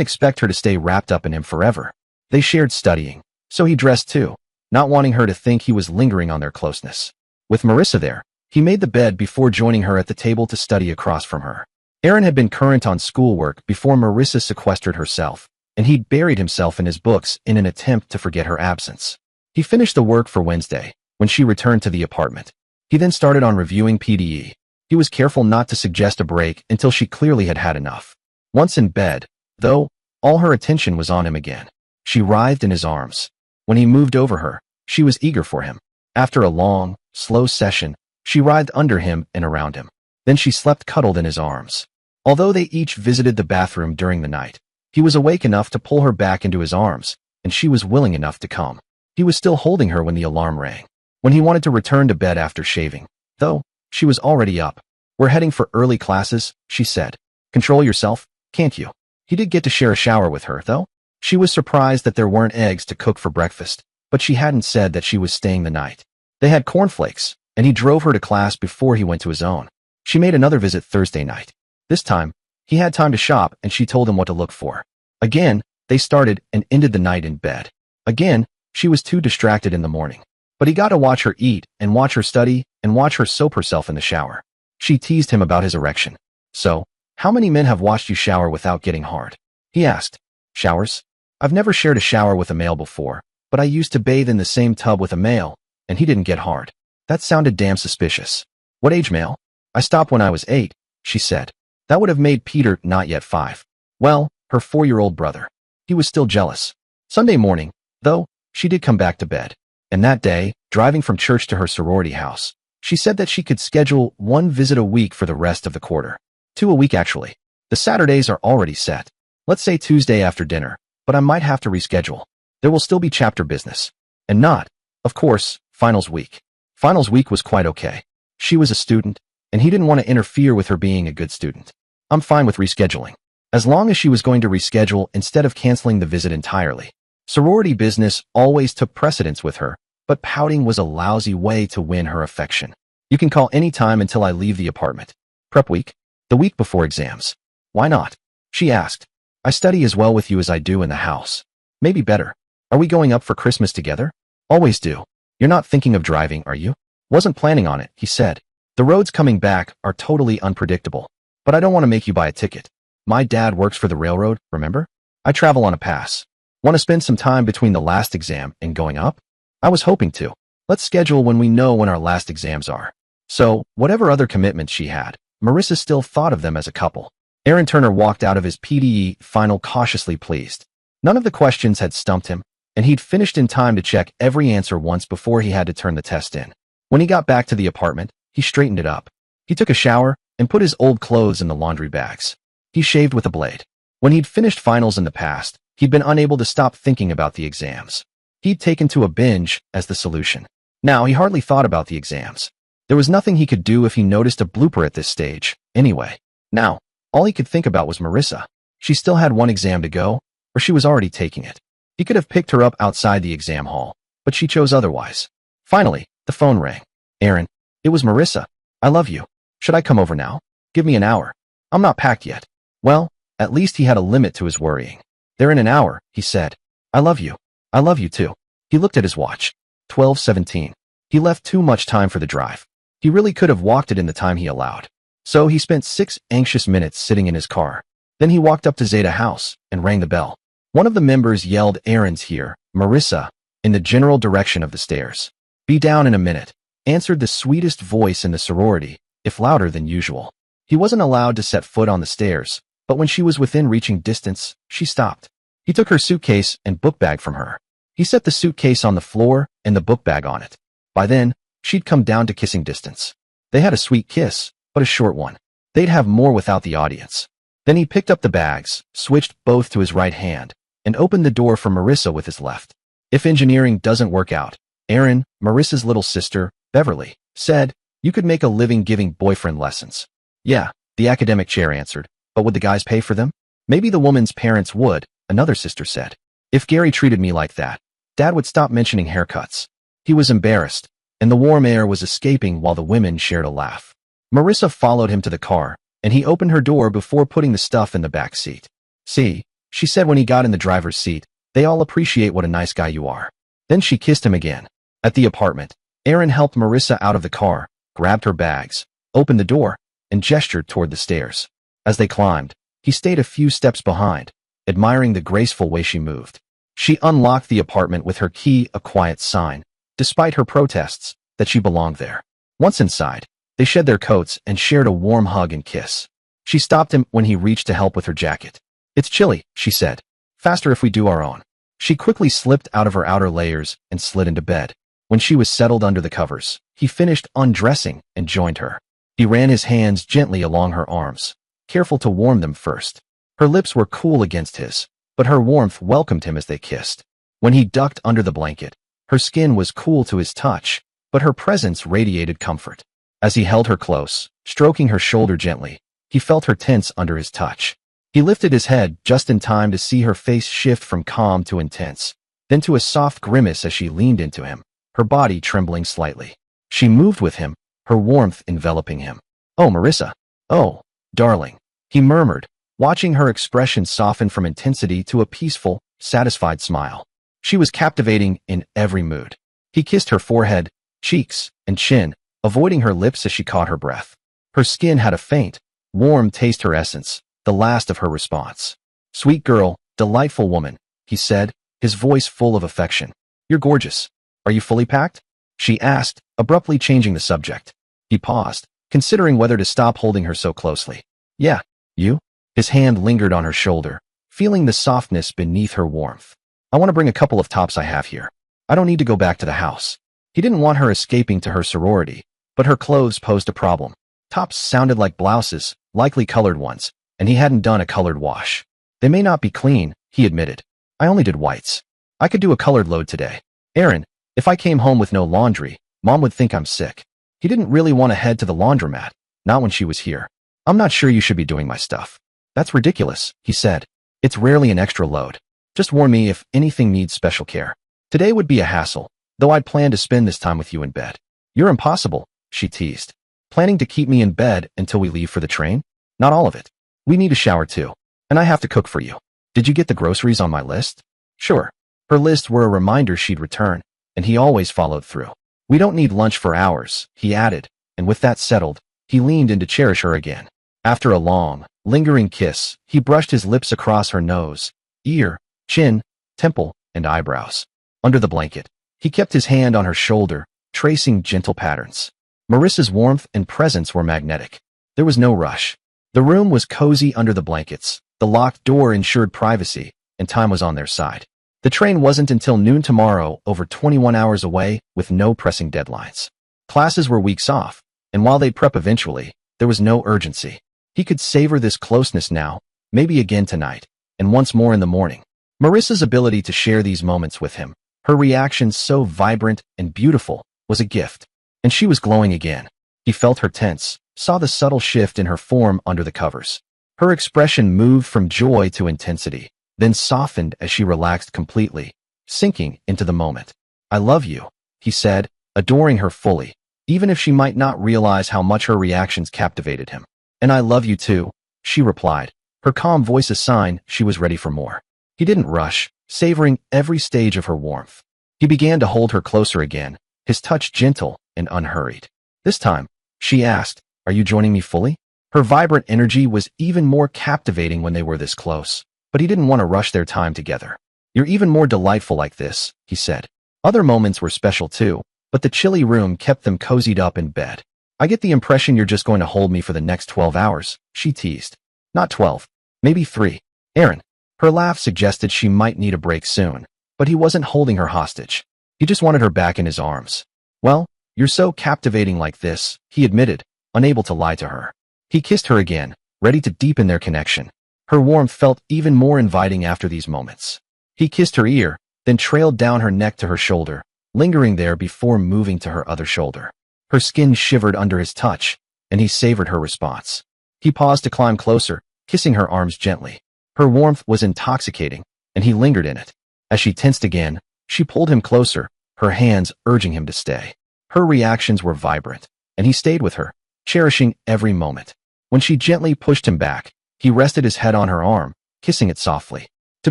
expect her to stay wrapped up in him forever. They shared studying, so he dressed too, not wanting her to think he was lingering on their closeness. With Marissa there, he made the bed before joining her at the table to study across from her. Aaron had been current on schoolwork before Marissa sequestered herself, and he'd buried himself in his books in an attempt to forget her absence. He finished the work for Wednesday, when she returned to the apartment. He then started on reviewing PDE. He was careful not to suggest a break until she clearly had had enough. Once in bed, though, all her attention was on him again. She writhed in his arms. When he moved over her, she was eager for him. After a long, slow session, she writhed under him and around him. Then she slept cuddled in his arms. Although they each visited the bathroom during the night, he was awake enough to pull her back into his arms, and she was willing enough to come. He was still holding her when the alarm rang. When he wanted to return to bed after shaving, though, she was already up. "We're heading for early classes," she said. "Control yourself, can't you?" He did get to share a shower with her, though. She was surprised that there weren't eggs to cook for breakfast, but she hadn't said that she was staying the night. They had cornflakes, and he drove her to class before he went to his own. She made another visit Thursday night. This time, he had time to shop and she told him what to look for. Again, they started and ended the night in bed. Again, she was too distracted in the morning. But he got to watch her eat and watch her study and watch her soap herself in the shower. She teased him about his erection. "So, how many men have watched you shower without getting hard?" he asked. "Showers? I've never shared a shower with a male before, but I used to bathe in the same tub with a male, and he didn't get hard." That sounded damn suspicious. "What age male?" "I stopped when I was 8, she said. That would have made Peter not yet 5. Well, her 4-year-old brother. He was still jealous. Sunday morning, though, she did come back to bed. And that day, driving from church to her sorority house, she said that she could schedule 1 visit a week for the rest of the quarter. 2 a week, actually. The Saturdays are already set. Let's say Tuesday after dinner, but I might have to reschedule. There will still be chapter business. And not, of course, finals week. Finals week was quite okay. She was a student, and he didn't want to interfere with her being a good student. I'm fine with rescheduling. As long as she was going to reschedule instead of canceling the visit entirely. Sorority business always took precedence with her, but pouting was a lousy way to win her affection. "You can call any time until I leave the apartment." "Prep week?" "The week before exams." "Why not?" she asked. "I study as well with you as I do in the house. Maybe better. Are we going up for Christmas together?" "Always do." You're not thinking of driving, are you? Wasn't planning on it, he said. The roads coming back are totally unpredictable. But I don't want to make you buy a ticket. My dad works for the railroad, remember? I travel on a pass. Want to spend some time between the last exam and going up? I was hoping to. Let's schedule when we know when our last exams are. So, whatever other commitments she had, Marissa still thought of them as a couple. Aaron Turner walked out of his PDE final cautiously pleased. None of the questions had stumped him, and he'd finished in time to check every answer once before he had to turn the test in. When he got back to the apartment, he straightened it up. He took a shower and put his old clothes in the laundry bags. He shaved with a blade. When he'd finished finals in the past, he'd been unable to stop thinking about the exams. He'd taken to a binge as the solution. Now he hardly thought about the exams. There was nothing he could do if he noticed a blooper at this stage, anyway. Now, all he could think about was Marissa. She still had one exam to go, or she was already taking it. He could have picked her up outside the exam hall, but she chose otherwise. Finally, the phone rang. Aaron, it was Marissa. I love you. Should I come over now? Give me an hour. I'm not packed yet. Well, at least he had a limit to his worrying. They're in an hour, he said. I love you. I love you too. He looked at his watch. 12:17. He left too much time for the drive. He really could have walked it in the time he allowed. So he spent 6 anxious minutes sitting in his car. Then he walked up to Zeta House and rang the bell. One of the members yelled, Aaron's here, Marissa, in the general direction of the stairs. Be down in a minute, answered the sweetest voice in the sorority, if louder than usual. He wasn't allowed to set foot on the stairs, but when she was within reaching distance, she stopped. He took her suitcase and book bag from her. He set the suitcase on the floor and the book bag on it. By then, she'd come down to kissing distance. They had a sweet kiss, but a short one. They'd have more without the audience. Then he picked up the bags, switched both to his right hand, and opened the door for Marissa with his left. If engineering doesn't work out, Aaron, Marissa's little sister, Beverly, said, you could make a living giving boyfriend lessons. Yeah, the academic chair answered, but would the guys pay for them? Maybe the woman's parents would, another sister said. If Gary treated me like that, Dad would stop mentioning haircuts. He was embarrassed, and the warm air was escaping while the women shared a laugh. Marissa followed him to the car, and he opened her door before putting the stuff in the back seat. See, she said when he got in the driver's seat, they all appreciate what a nice guy you are. Then she kissed him again. At the apartment, Aaron helped Marissa out of the car, grabbed her bags, opened the door, and gestured toward the stairs. As they climbed, he stayed a few steps behind, admiring the graceful way she moved. She unlocked the apartment with her key, a quiet sign, despite her protests, that she belonged there. Once inside, they shed their coats and shared a warm hug and kiss. She stopped him when he reached to help with her jacket. It's chilly, she said. Faster if we do our own. She quickly slipped out of her outer layers and slid into bed. When she was settled under the covers, he finished undressing and joined her. He ran his hands gently along her arms, careful to warm them first. Her lips were cool against his, but her warmth welcomed him as they kissed. When he ducked under the blanket, her skin was cool to his touch, but her presence radiated comfort. As he held her close, stroking her shoulder gently, he felt her tense under his touch. He lifted his head just in time to see her face shift from calm to intense, then to a soft grimace as she leaned into him, her body trembling slightly. She moved with him, her warmth enveloping him. Oh, Marissa. Oh, darling, he murmured, watching her expression soften from intensity to a peaceful, satisfied smile. She was captivating in every mood. He kissed her forehead, cheeks, and chin, avoiding her lips as she caught her breath. Her skin had a faint, warm taste, her essence, the last of her response. Sweet girl, delightful woman, he said, his voice full of affection. You're gorgeous. Are you fully packed? She asked, abruptly changing the subject. He paused, considering whether to stop holding her so closely. Yeah, you? His hand lingered on her shoulder, feeling the softness beneath her warmth. I want to bring a couple of tops I have here. I don't need to go back to the house. He didn't want her escaping to her sorority, but her clothes posed a problem. Tops sounded like blouses, likely colored ones, and he hadn't done a colored wash. They may not be clean, he admitted. I only did whites. I could do a colored load today. Aaron, if I came home with no laundry, Mom would think I'm sick. He didn't really want to head to the laundromat, not when she was here. I'm not sure you should be doing my stuff. That's ridiculous, he said. It's rarely an extra load. Just warn me if anything needs special care. Today would be a hassle, though I'd planned to spend this time with you in bed. You're impossible, she teased. Planning to keep me in bed until we leave for the train? Not all of it. We need a shower too, and I have to cook for you. Did you get the groceries on my list? Sure. Her lists were a reminder she'd return, and he always followed through. We don't need lunch for hours, he added, and with that settled, he leaned in to cherish her again. After a long, lingering kiss, he brushed his lips across her nose, ear, chin, temple, and eyebrows. Under the blanket, he kept his hand on her shoulder, tracing gentle patterns. Marissa's warmth and presence were magnetic. There was no rush. The room was cozy under the blankets, the locked door ensured privacy, and time was on their side. The train wasn't until noon tomorrow, over 21 hours away, with no pressing deadlines. Classes were weeks off, and while they'd prep eventually, there was no urgency. He could savor this closeness now, maybe again tonight, and once more in the morning. Marissa's ability to share these moments with him, her reactions so vibrant and beautiful, was a gift. And she was glowing again. He felt her tense, saw the subtle shift in her form under the covers. Her expression moved from joy to intensity, then softened as she relaxed completely, sinking into the moment. I love you, he said, adoring her fully, even if she might not realize how much her reactions captivated him. And I love you too, she replied, her calm voice a sign she was ready for more. He didn't rush, savoring every stage of her warmth. He began to hold her closer again, his touch gentle and unhurried. This time, she asked, are you joining me fully? Her vibrant energy was even more captivating when they were this close, but he didn't want to rush their time together. You're even more delightful like this, he said. Other moments were special too, but the chilly room kept them cozied up in bed. I get the impression you're just going to hold me for the next 12 hours, she teased. Not 12, maybe 3. Aaron. Her laugh suggested she might need a break soon, but he wasn't holding her hostage. He just wanted her back in his arms. Well, you're so captivating like this, he admitted, unable to lie to her. He kissed her again, ready to deepen their connection. Her warmth felt even more inviting after these moments. He kissed her ear, then trailed down her neck to her shoulder, lingering there before moving to her other shoulder. Her skin shivered under his touch, and he savored her response. He paused to climb closer, kissing her arms gently. Her warmth was intoxicating, and he lingered in it. As she tensed again, she pulled him closer, her hands urging him to stay. Her reactions were vibrant, and he stayed with her, cherishing every moment. When she gently pushed him back, he rested his head on her arm, kissing it softly. To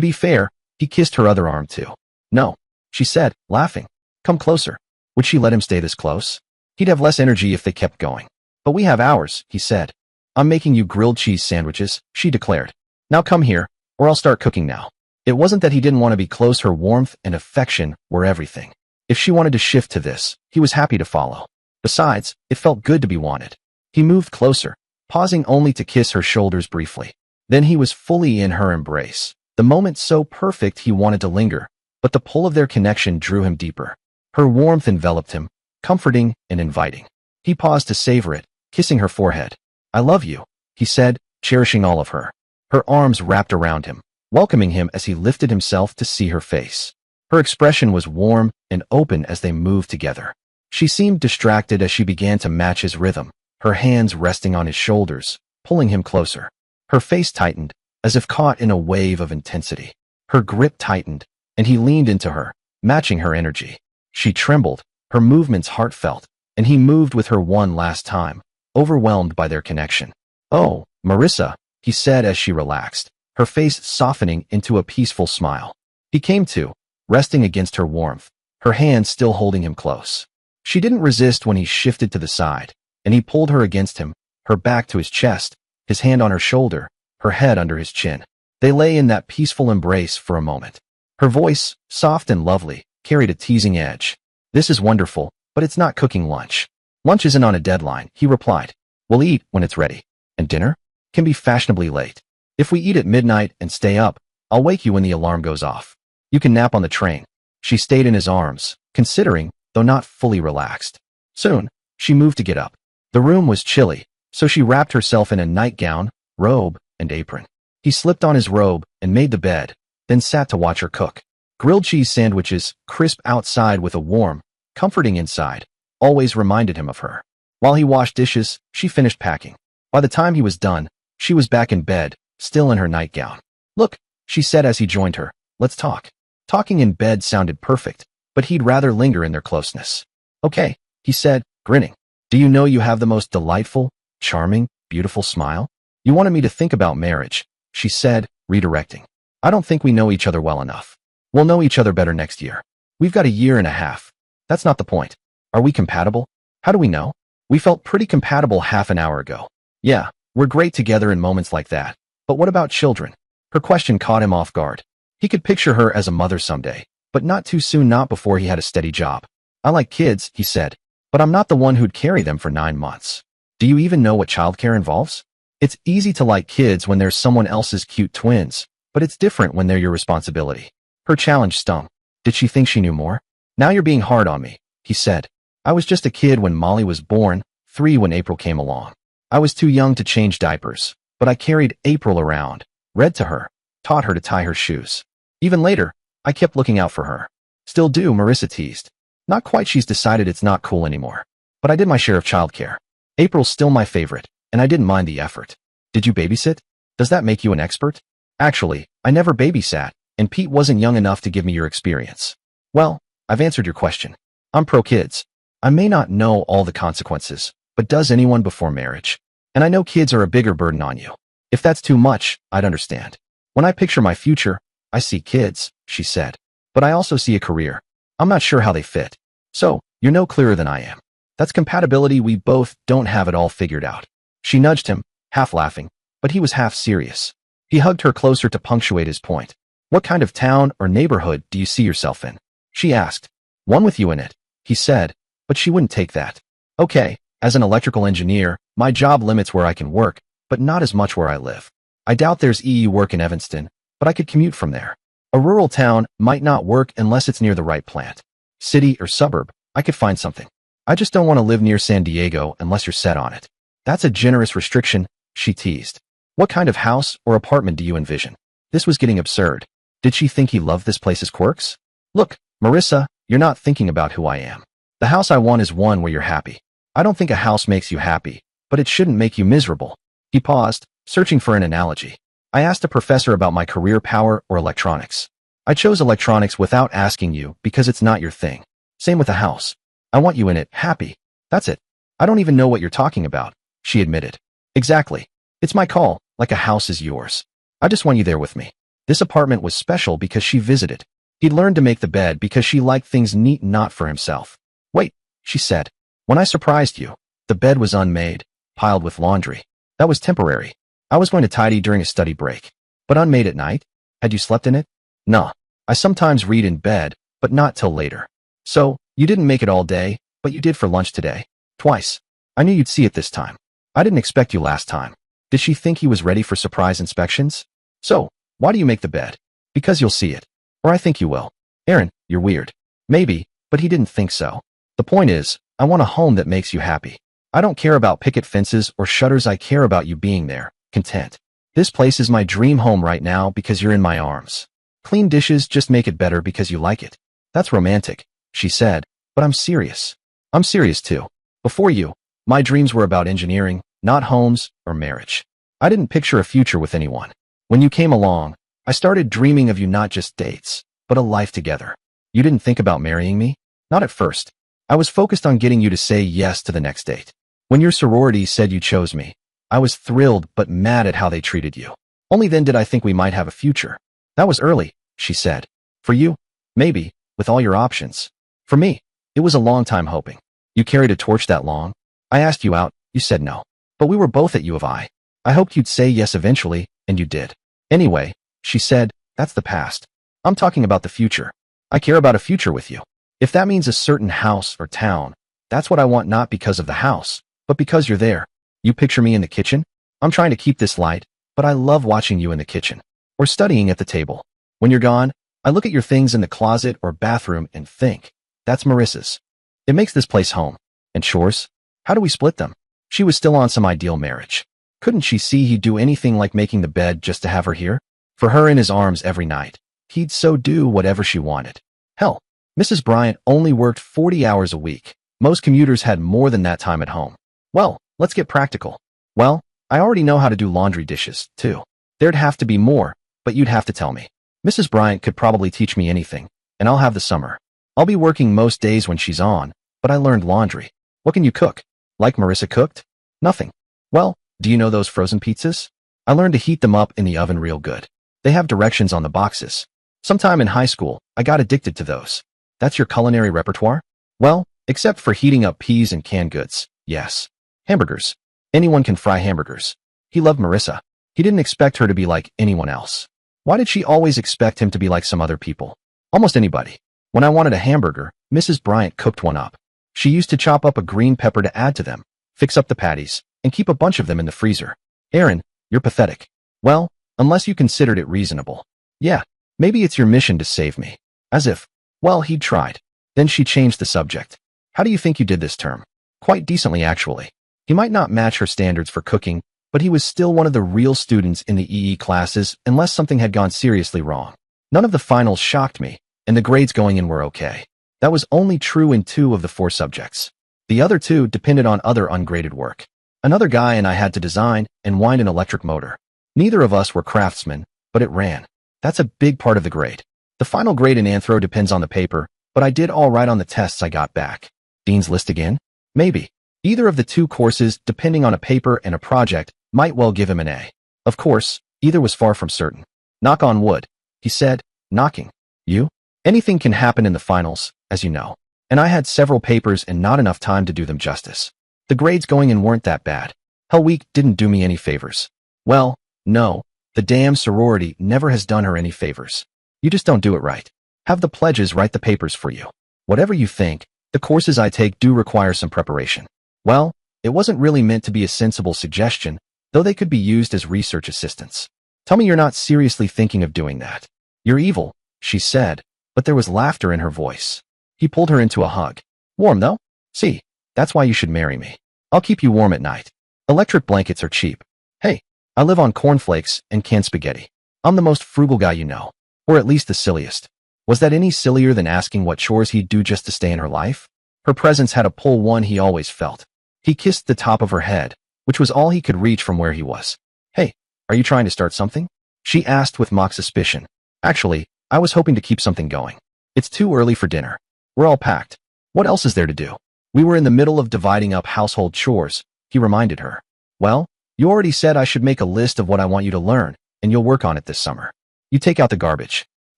be fair, he kissed her other arm too. No, she said, laughing. Come closer. Would she let him stay this close? He'd have less energy if they kept going. But we have ours, he said. I'm making you grilled cheese sandwiches, she declared. Now come here, or I'll start cooking now. It wasn't that he didn't want to be close. Her warmth and affection were everything. If she wanted to shift to this, he was happy to follow. Besides, it felt good to be wanted. He moved closer, pausing only to kiss her shoulders briefly. Then he was fully in her embrace. The moment so perfect he wanted to linger, but the pull of their connection drew him deeper. Her warmth enveloped him, comforting and inviting. He paused to savor it, kissing her forehead. I love you, he said, cherishing all of her. Her arms wrapped around him, welcoming him as he lifted himself to see her face. Her expression was warm and open as they moved together. She seemed distracted as she began to match his rhythm, her hands resting on his shoulders, pulling him closer. Her face tightened, as if caught in a wave of intensity. Her grip tightened, and he leaned into her, matching her energy. She trembled, her movements heartfelt, and he moved with her one last time, overwhelmed by their connection. Oh, Marissa, he said as she relaxed, her face softening into a peaceful smile. He came to, resting against her warmth, her hands still holding him close. She didn't resist when he shifted to the side, and he pulled her against him, her back to his chest, his hand on her shoulder, her head under his chin. They lay in that peaceful embrace for a moment. Her voice, soft and lovely, carried a teasing edge. This is wonderful, but it's not cooking lunch. Lunch isn't on a deadline, he replied. We'll eat when it's ready. And dinner? Can be fashionably late. If we eat at midnight and stay up, I'll wake you when the alarm goes off. You can nap on the train. She stayed in his arms, considering, though not fully relaxed. Soon, she moved to get up. The room was chilly, so she wrapped herself in a nightgown, robe, and apron. He slipped on his robe and made the bed, then sat to watch her cook. Grilled cheese sandwiches, crisp outside with a warm, comforting inside, always reminded him of her. While he washed dishes, she finished packing. By the time he was done, she was back in bed, still in her nightgown. Look, she said as he joined her, let's talk. Talking in bed sounded perfect, but he'd rather linger in their closeness. Okay, he said, grinning. Do you know you have the most delightful, charming, beautiful smile? You wanted me to think about marriage, she said, redirecting. I don't think we know each other well enough. We'll know each other better next year. We've got a year and a half, That's not the point. Are we compatible? How do we know? We felt pretty compatible half an hour ago. Yeah, we're great together in moments like that. But what about children? Her question caught him off guard. He could picture her as a mother someday, but not too soon, not before he had a steady job. I like kids, he said, but I'm not the one who'd carry them for 9 months. Do you even know what childcare involves? It's easy to like kids when there's someone else's cute twins, but it's different when they're your responsibility. Her challenge stung. Did she think she knew more? Now you're being hard on me, he said. I was just a kid when Molly was born, 3 when April came along. I was too young to change diapers, but I carried April around, read to her, taught her to tie her shoes. Even later, I kept looking out for her. Still do, Marissa teased. Not quite, she's decided it's not cool anymore. But I did my share of childcare. April's still my favorite, and I didn't mind the effort. Did you babysit? Does that make you an expert? Actually, I never babysat, and Pete wasn't young enough to give me your experience. Well, I've answered your question. I'm pro-kids. I may not know all the consequences, but does anyone before marriage? And I know kids are a bigger burden on you. If that's too much, I'd understand. When I picture my future, I see kids, she said. But I also see a career. I'm not sure how they fit. So, you're no clearer than I am. That's compatibility. We both don't have it all figured out. She nudged him, half laughing, but he was half serious. He hugged her closer to punctuate his point. What kind of town or neighborhood do you see yourself in? She asked. One with you in it, he said, but she wouldn't take that. Okay, as an electrical engineer, my job limits where I can work, but not as much where I live. I doubt there's EE work in Evanston, but I could commute from there. A rural town might not work unless it's near the right plant. City or suburb, I could find something. I just don't want to live near San Diego unless you're set on it. That's a generous restriction, she teased. What kind of house or apartment do you envision? This was getting absurd. Did she think he loved this place's quirks? Look, Marissa, you're not thinking about who I am. The house I want is one where you're happy. I don't think a house makes you happy, but it shouldn't make you miserable. He paused, searching for an analogy. I asked a professor about my career, power or electronics. I chose electronics without asking you because it's not your thing. Same with a house. I want you in it, happy. That's it. I don't even know what you're talking about, she admitted. Exactly. It's my call, like a house is yours. I just want you there with me. This apartment was special because she visited. He'd learned to make the bed because she liked things neat, not for himself. Wait, she said. When I surprised you, the bed was unmade, piled with laundry. That was temporary. I was going to tidy during a study break. But unmade at night? Had you slept in it? Nah. I sometimes read in bed, but not till later. So, you didn't make it all day, but you did for lunch today. Twice. I knew you'd see it this time. I didn't expect you last time. Did she think he was ready for surprise inspections? So, why do you make the bed? Because you'll see it. Or I think you will. Aaron, you're weird. Maybe, but he didn't think so. The point is, I want a home that makes you happy. I don't care about picket fences or shutters. I care about you being there, content. This place is my dream home right now because you're in my arms. Clean dishes just make it better because you like it. That's romantic, she said, but I'm serious. I'm serious too. Before you, my dreams were about engineering, not homes or marriage. I didn't picture a future with anyone. When you came along, I started dreaming of you, not just dates, but a life together. You didn't think about marrying me? Not at first. I was focused on getting you to say yes to the next date. When your sorority said you chose me, I was thrilled but mad at how they treated you. Only then did I think we might have a future. That was early, she said. For you, maybe, with all your options. For me, it was a long time hoping. You carried a torch that long. I asked you out, you said no. But we were both at U of I. I hoped you'd say yes eventually, and you did. Anyway, she said, that's the past. I'm talking about the future. I care about a future with you. If that means a certain house or town, that's what I want, not because of the house, but because you're there. You picture me in the kitchen? I'm trying to keep this light, but I love watching you in the kitchen. Or studying at the table. When you're gone, I look at your things in the closet or bathroom and think, that's Marissa's. It makes this place home. And chores? How do we split them? She was still on some ideal marriage. Couldn't she see he'd do anything like making the bed just to have her here? For her in his arms every night. He'd so do whatever she wanted. Hell, Mrs. Bryant only worked 40 hours a week. Most commuters had more than that time at home. Well, let's get practical. Well, I already know how to do laundry dishes, too. There'd have to be more, but you'd have to tell me. Mrs. Bryant could probably teach me anything, and I'll have the summer. I'll be working most days when she's on, but I learned laundry. What can you cook? Like Marissa cooked? Nothing. Well, do you know those frozen pizzas? I learned to heat them up in the oven real good. They have directions on the boxes. Sometime in high school, I got addicted to those. That's your culinary repertoire? Well, except for heating up peas and canned goods. Yes. Hamburgers. Anyone can fry hamburgers. He loved Marissa. He didn't expect her to be like anyone else. Why did she always expect him to be like some other people? Almost anybody. When I wanted a hamburger, Mrs. Bryant cooked one up. She used to chop up a green pepper to add to them, fix up the patties, and keep a bunch of them in the freezer. Aaron, you're pathetic. Well, unless you considered it reasonable. Yeah, maybe it's your mission to save me. As if, well, he'd tried. Then she changed the subject. How do you think you did this term? Quite decently, actually. He might not match her standards for cooking, but he was still one of the real students in the EE classes unless something had gone seriously wrong. None of the finals shocked me, and the grades going in were okay. That was only true in 2 of the 4 subjects. The other 2 depended on other ungraded work. Another guy and I had to design and wind an electric motor. Neither of us were craftsmen, but it ran. That's a big part of the grade. The final grade in anthro depends on the paper, but I did all right on the tests I got back. Dean's List again? Maybe. Either of the 2 courses, depending on a paper and a project, might well give him an A. Of course, either was far from certain. Knock on wood, he said, knocking. You? Anything can happen in the finals, as you know. And I had several papers and not enough time to do them justice. The grades going in weren't that bad. Hell Week didn't do me any favors. Well, no, the damn sorority never has done her any favors. You just don't do it right. Have the pledges write the papers for you. Whatever you think, the courses I take do require some preparation. Well, it wasn't really meant to be a sensible suggestion, though they could be used as research assistants. Tell me you're not seriously thinking of doing that. You're evil, she said, but there was laughter in her voice. He pulled her into a hug. Warm, though? See, that's why you should marry me. I'll keep you warm at night. Electric blankets are cheap. Hey, I live on cornflakes and canned spaghetti. I'm the most frugal guy you know. Or at least the silliest. Was that any sillier than asking what chores he'd do just to stay in her life? Her presence had a pull one he always felt. He kissed the top of her head, which was all he could reach from where he was. Hey, are you trying to start something? She asked with mock suspicion. Actually, I was hoping to keep something going. It's too early for dinner. We're all packed. What else is there to do? We were in the middle of dividing up household chores, he reminded her. Well, you already said I should make a list of what I want you to learn, and you'll work on it this summer. You take out the garbage.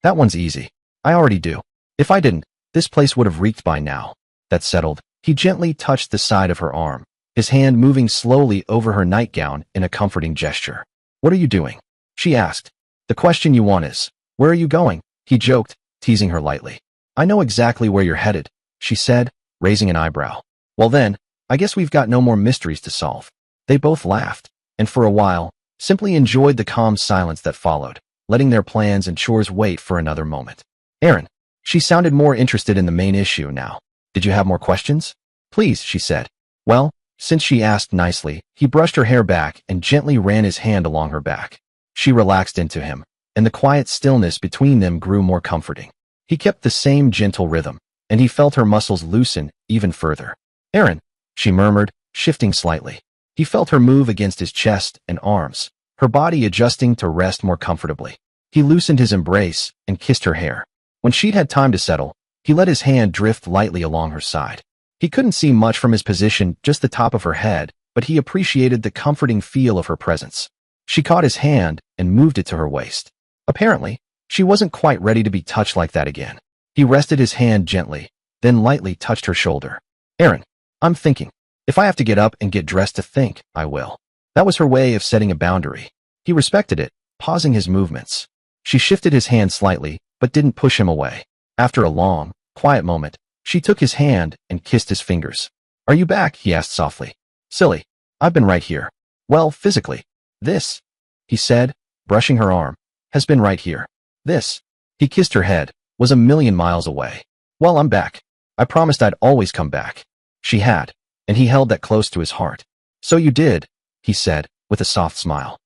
That one's easy. I already do. If I didn't, this place would have reeked by now. That's settled. He gently touched the side of her arm, his hand moving slowly over her nightgown in a comforting gesture. What are you doing? She asked. The question you want is, where are you going? He joked, teasing her lightly. I know exactly where you're headed, she said, raising an eyebrow. Well then, I guess we've got no more mysteries to solve. They both laughed, and for a while, simply enjoyed the calm silence that followed, letting their plans and chores wait for another moment. Aaron. She sounded more interested in the main issue now. Did you have more questions? Please, she said. Well, since she asked nicely, he brushed her hair back and gently ran his hand along her back. She relaxed into him, and the quiet stillness between them grew more comforting. He kept the same gentle rhythm, and he felt her muscles loosen even further. Aaron, she murmured, shifting slightly. He felt her move against his chest and arms, her body adjusting to rest more comfortably. He loosened his embrace and kissed her hair. When she'd had time to settle, he let his hand drift lightly along her side. He couldn't see much from his position, just the top of her head, but he appreciated the comforting feel of her presence. She caught his hand and moved it to her waist. Apparently, she wasn't quite ready to be touched like that again. He rested his hand gently, then lightly touched her shoulder. Aaron, I'm thinking. If I have to get up and get dressed to think, I will. That was her way of setting a boundary. He respected it, pausing his movements. She shifted his hand slightly, but didn't push him away. After a long, quiet moment, she took his hand and kissed his fingers. Are you back? He asked softly. Silly. I've been right here. Well, physically. This, he said, brushing her arm, has been right here. This, he kissed her head, was a million miles away. Well, I'm back. I promised I'd always come back. She had, and he held that close to his heart. So you did, he said, with a soft smile.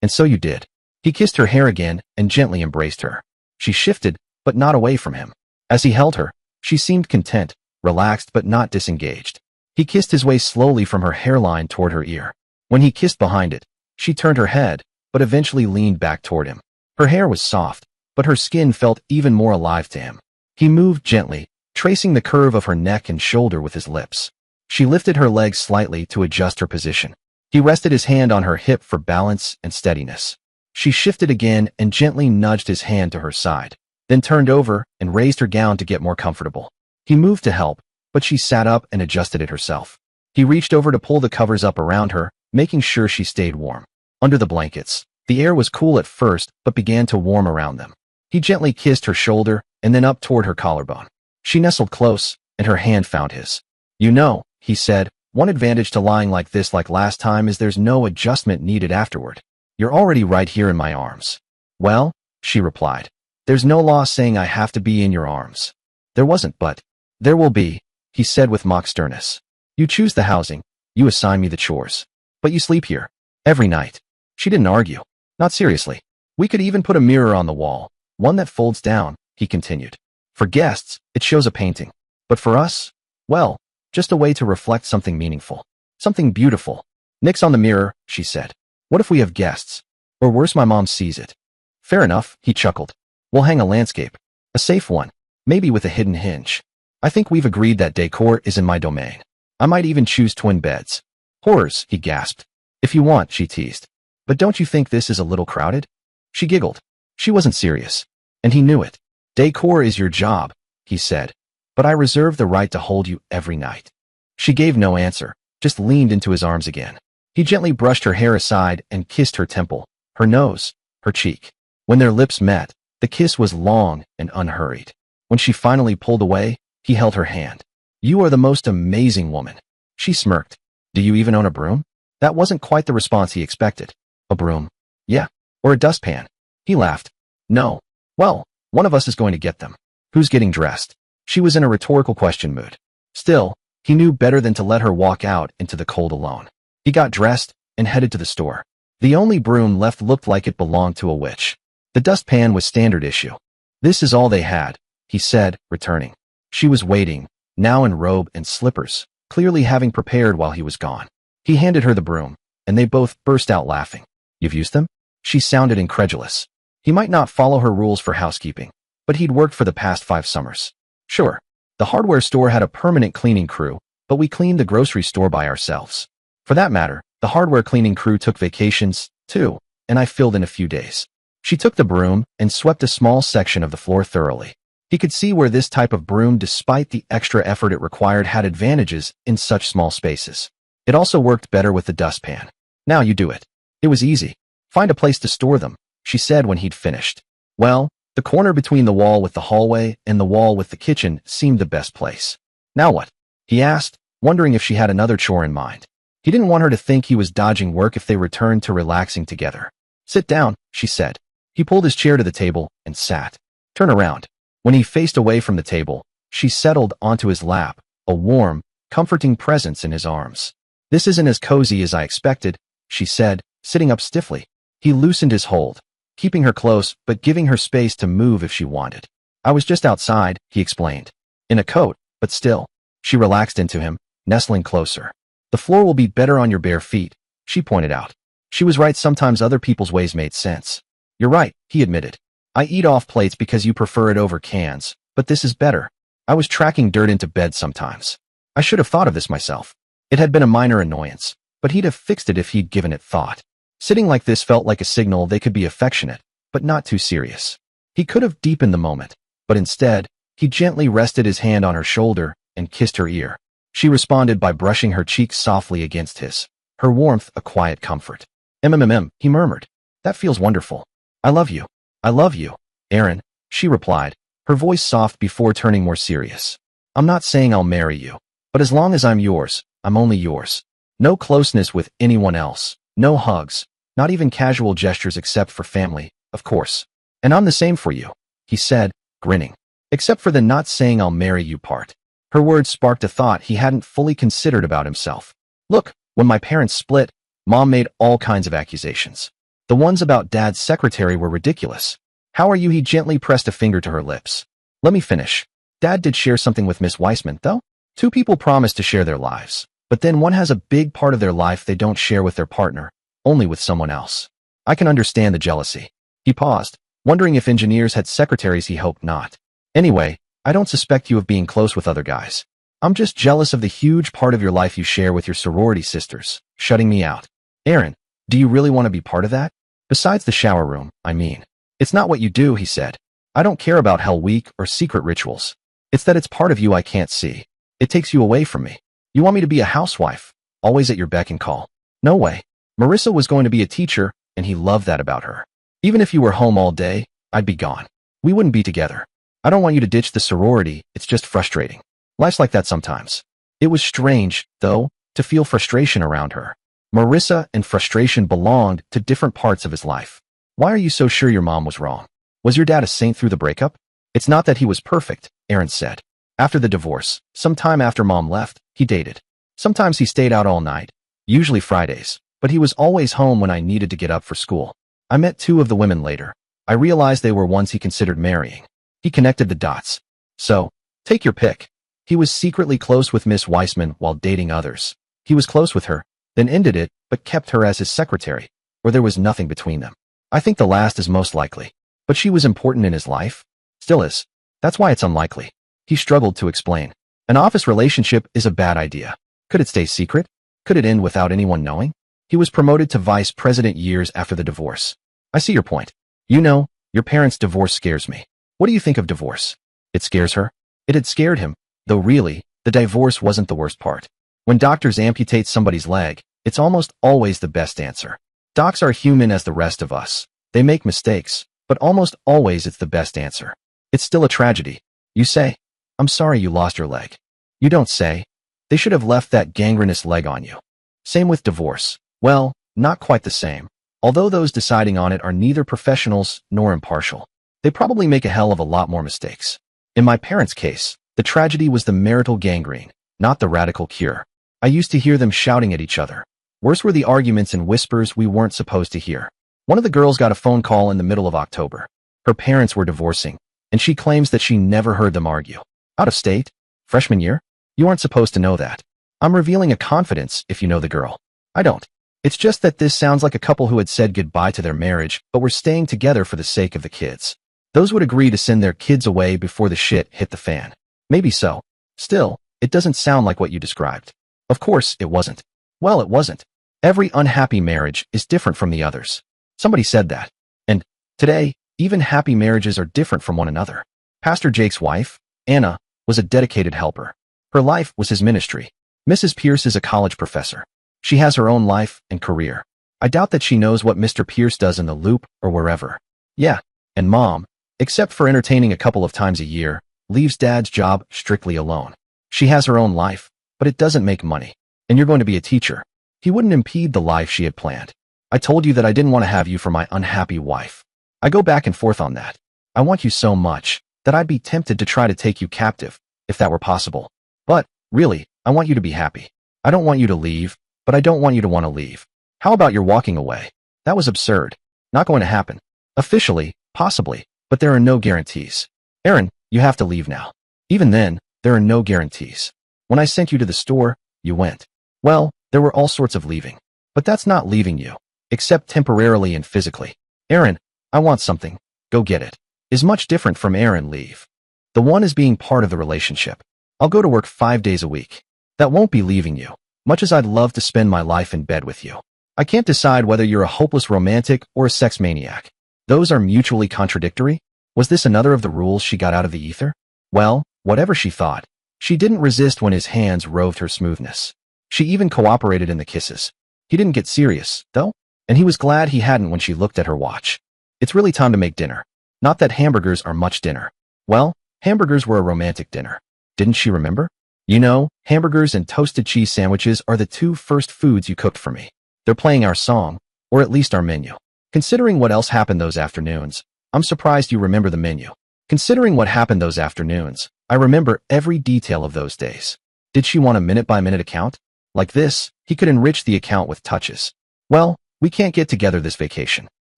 And so you did. He kissed her hair again and gently embraced her. She shifted, but not away from him. As he held her, she seemed content, relaxed but not disengaged. He kissed his way slowly from her hairline toward her ear. When he kissed behind it, she turned her head, but eventually leaned back toward him. Her hair was soft, but her skin felt even more alive to him. He moved gently, tracing the curve of her neck and shoulder with his lips. She lifted her legs slightly to adjust her position. He rested his hand on her hip for balance and steadiness. She shifted again and gently nudged his hand to her side, then turned over and raised her gown to get more comfortable. He moved to help, but she sat up and adjusted it herself. He reached over to pull the covers up around her, making sure she stayed warm. Under the blankets, the air was cool at first, but began to warm around them. He gently kissed her shoulder and then up toward her collarbone. She nestled close, and her hand found his. "You know," he said, "one advantage to lying like this like last time is there's no adjustment needed afterward. You're already right here in my arms." "Well," she replied, "there's no law saying I have to be in your arms." There wasn't, but there will be, he said with mock sternness. "You choose the housing, you assign me the chores. But you sleep here. Every night." She didn't argue. "Not seriously. We could even put a mirror on the wall, one that folds down," he continued. "For guests, it shows a painting. But for us, well, just a way to reflect something meaningful. Something beautiful." "Nix on the mirror," she said. "What if we have guests? Or worse, my mom sees it." "Fair enough," he chuckled. "We'll hang a landscape. A safe one. Maybe with a hidden hinge. I think we've agreed that decor is in my domain. I might even choose twin beds." "Horrors," he gasped. "If you want," she teased. "But don't you think this is a little crowded?" She giggled. She wasn't serious. And he knew it. "Decor is your job," he said. "But I reserve the right to hold you every night." She gave no answer, just leaned into his arms again. He gently brushed her hair aside and kissed her temple, her nose, her cheek. When their lips met, the kiss was long and unhurried. When she finally pulled away, he held her hand. "You are the most amazing woman." She smirked. "Do you even own a broom?" That wasn't quite the response he expected. "A broom? Yeah. Or a dustpan?" He laughed. "No. Well, one of us is going to get them." "Who's getting dressed?" She was in a rhetorical question mood. Still, he knew better than to let her walk out into the cold alone. He got dressed and headed to the store. The only broom left looked like it belonged to a witch. The dustpan was standard issue. "This is all they had," he said, returning. She was waiting, now in robe and slippers, clearly having prepared while he was gone. He handed her the broom, and they both burst out laughing. "You've used them?" She sounded incredulous. He might not follow her rules for housekeeping, but he'd worked for the past 5 summers. "Sure. The hardware store had a permanent cleaning crew, but we cleaned the grocery store by ourselves. For that matter, the hardware cleaning crew took vacations, too, and I filled in a few days." She took the broom and swept a small section of the floor thoroughly. He could see where this type of broom, despite the extra effort it required, had advantages in such small spaces. It also worked better with the dustpan. "Now you do it." It was easy. "Find a place to store them," she said when he'd finished. Well, the corner between the wall with the hallway and the wall with the kitchen seemed the best place. "Now what?" he asked, wondering if she had another chore in mind. He didn't want her to think he was dodging work if they returned to relaxing together. "Sit down," she said. He pulled his chair to the table and sat. "Turn around." When he faced away from the table, she settled onto his lap, a warm, comforting presence in his arms. "This isn't as cozy as I expected," she said, sitting up stiffly. He loosened his hold, keeping her close but giving her space to move if she wanted. "I was just outside," he explained. "In a coat, but still." She relaxed into him, nestling closer. "The floor will be better on your bare feet," she pointed out. She was right, sometimes other people's ways made sense. "You're right," he admitted. "I eat off plates because you prefer it over cans, but this is better. I was tracking dirt into bed sometimes. I should have thought of this myself." It had been a minor annoyance, but he'd have fixed it if he'd given it thought. Sitting like this felt like a signal they could be affectionate, but not too serious. He could have deepened the moment, but instead, he gently rested his hand on her shoulder and kissed her ear. She responded by brushing her cheeks softly against his, her warmth a quiet comfort. He murmured. "That feels wonderful. I love you. I love you, Aaron," she replied, her voice soft before turning more serious. "I'm not saying I'll marry you, but as long as I'm yours, I'm only yours. No closeness with anyone else, no hugs, not even casual gestures except for family, of course. And I'm the same for you," he said, grinning. "Except for the not saying I'll marry you part." Her words sparked a thought he hadn't fully considered about himself. "Look, when my parents split, Mom made all kinds of accusations. The ones about Dad's secretary were ridiculous. How are you?" He gently pressed a finger to her lips. "Let me finish. Dad did share something with Miss Weissman, though. 2 people promise to share their lives, but then one has a big part of their life they don't share with their partner, only with someone else. I can understand the jealousy." He paused, wondering if engineers had secretaries. He hoped not. "Anyway, I don't suspect you of being close with other guys. I'm just jealous of the huge part of your life you share with your sorority sisters, shutting me out." "Aaron, do you really want to be part of that? Besides the shower room, I mean." "It's not what you do," he said. "I don't care about Hell Week or secret rituals. It's that it's part of you I can't see. It takes you away from me. You want me to be a housewife, always at your beck and call. No way. Marissa was going to be a teacher, and he loved that about her. Even if you were home all day, I'd be gone. We wouldn't be together. I don't want you to ditch the sorority, it's just frustrating. Life's like that sometimes. It was strange, though, to feel frustration around her. Marissa and frustration belonged to different parts of his life. Why are you so sure your mom was wrong? Was your dad a saint through the breakup? It's not that he was perfect, Aaron said. After the divorce, some time after mom left, he dated. Sometimes he stayed out all night, usually Fridays, but he was always home when I needed to get up for school. I met two of the women later. I realized they were ones he considered marrying. He connected the dots. So, take your pick. He was secretly close with Miss Weissman while dating others. He was close with her, then ended it, but kept her as his secretary, or there was nothing between them. I think the last is most likely. But she was important in his life. Still is. That's why it's unlikely. He struggled to explain. An office relationship is a bad idea. Could it stay secret? Could it end without anyone knowing? He was promoted to vice president years after the divorce. I see your point. You know, your parents' divorce scares me. What do you think of divorce? It scares her? It had scared him, though really, the divorce wasn't the worst part. When doctors amputate somebody's leg, it's almost always the best answer. Docs are human as the rest of us. They make mistakes, but almost always it's the best answer. It's still a tragedy. You say, I'm sorry you lost your leg. You don't say, they should have left that gangrenous leg on you. Same with divorce. Well, not quite the same. Although those deciding on it are neither professionals nor impartial. They probably make a hell of a lot more mistakes. In my parents' case, the tragedy was the marital gangrene, not the radical cure. I used to hear them shouting at each other. Worse were the arguments and whispers we weren't supposed to hear. One of the girls got a phone call in the middle of October. Her parents were divorcing, and she claims that she never heard them argue. Out of state? Freshman year? You aren't supposed to know that. I'm revealing a confidence if you know the girl. I don't. It's just that this sounds like a couple who had said goodbye to their marriage, but were staying together for the sake of the kids. Those would agree to send their kids away before the shit hit the fan. Maybe so. Still, it doesn't sound like what you described. Of course, it wasn't. Well, it wasn't. Every unhappy marriage is different from the others. Somebody said that. And, today, even happy marriages are different from one another. Pastor Jake's wife, Anna, was a dedicated helper. Her life was his ministry. Mrs. Pierce is a college professor. She has her own life and career. I doubt that she knows what Mr. Pierce does in the Loop or wherever. Yeah, and Mom, except for entertaining a couple of times a year, leaves Dad's job strictly alone. She has her own life, but it doesn't make money. And you're going to be a teacher. He wouldn't impede the life she had planned. I told you that I didn't want to have you for my unhappy wife. I go back and forth on that. I want you so much that I'd be tempted to try to take you captive, if that were possible. But, really, I want you to be happy. I don't want you to leave, but I don't want you to want to leave. How about your walking away? That was absurd. Not going to happen. Officially, possibly, but there are no guarantees. Aaron, you have to leave now. Even then, there are no guarantees. When I sent you to the store, you went. Well, there were all sorts of leaving. But that's not leaving you, except temporarily and physically. Aaron, I want something. Go get it. Is much different from Aaron leave. The one is being part of the relationship. I'll go to work 5 days a week. That won't be leaving you, much as I'd love to spend my life in bed with you. I can't decide whether you're a hopeless romantic or a sex maniac. Those are mutually contradictory. Was this another of the rules she got out of the ether? Well, whatever she thought, she didn't resist when his hands roved her smoothness. She even cooperated in the kisses. He didn't get serious, though, and he was glad he hadn't when she looked at her watch. It's really time to make dinner. Not that hamburgers are much dinner. Well, hamburgers were a romantic dinner. Didn't she remember? You know, hamburgers and toasted cheese sandwiches are the two first foods you cooked for me. They're playing our song, or at least our menu. Considering what else happened those afternoons, I'm surprised you remember the menu. Considering what happened those afternoons, I remember every detail of those days. Did she want a minute-by-minute account? Like this, he could enrich the account with touches. Well, we can't get together this vacation.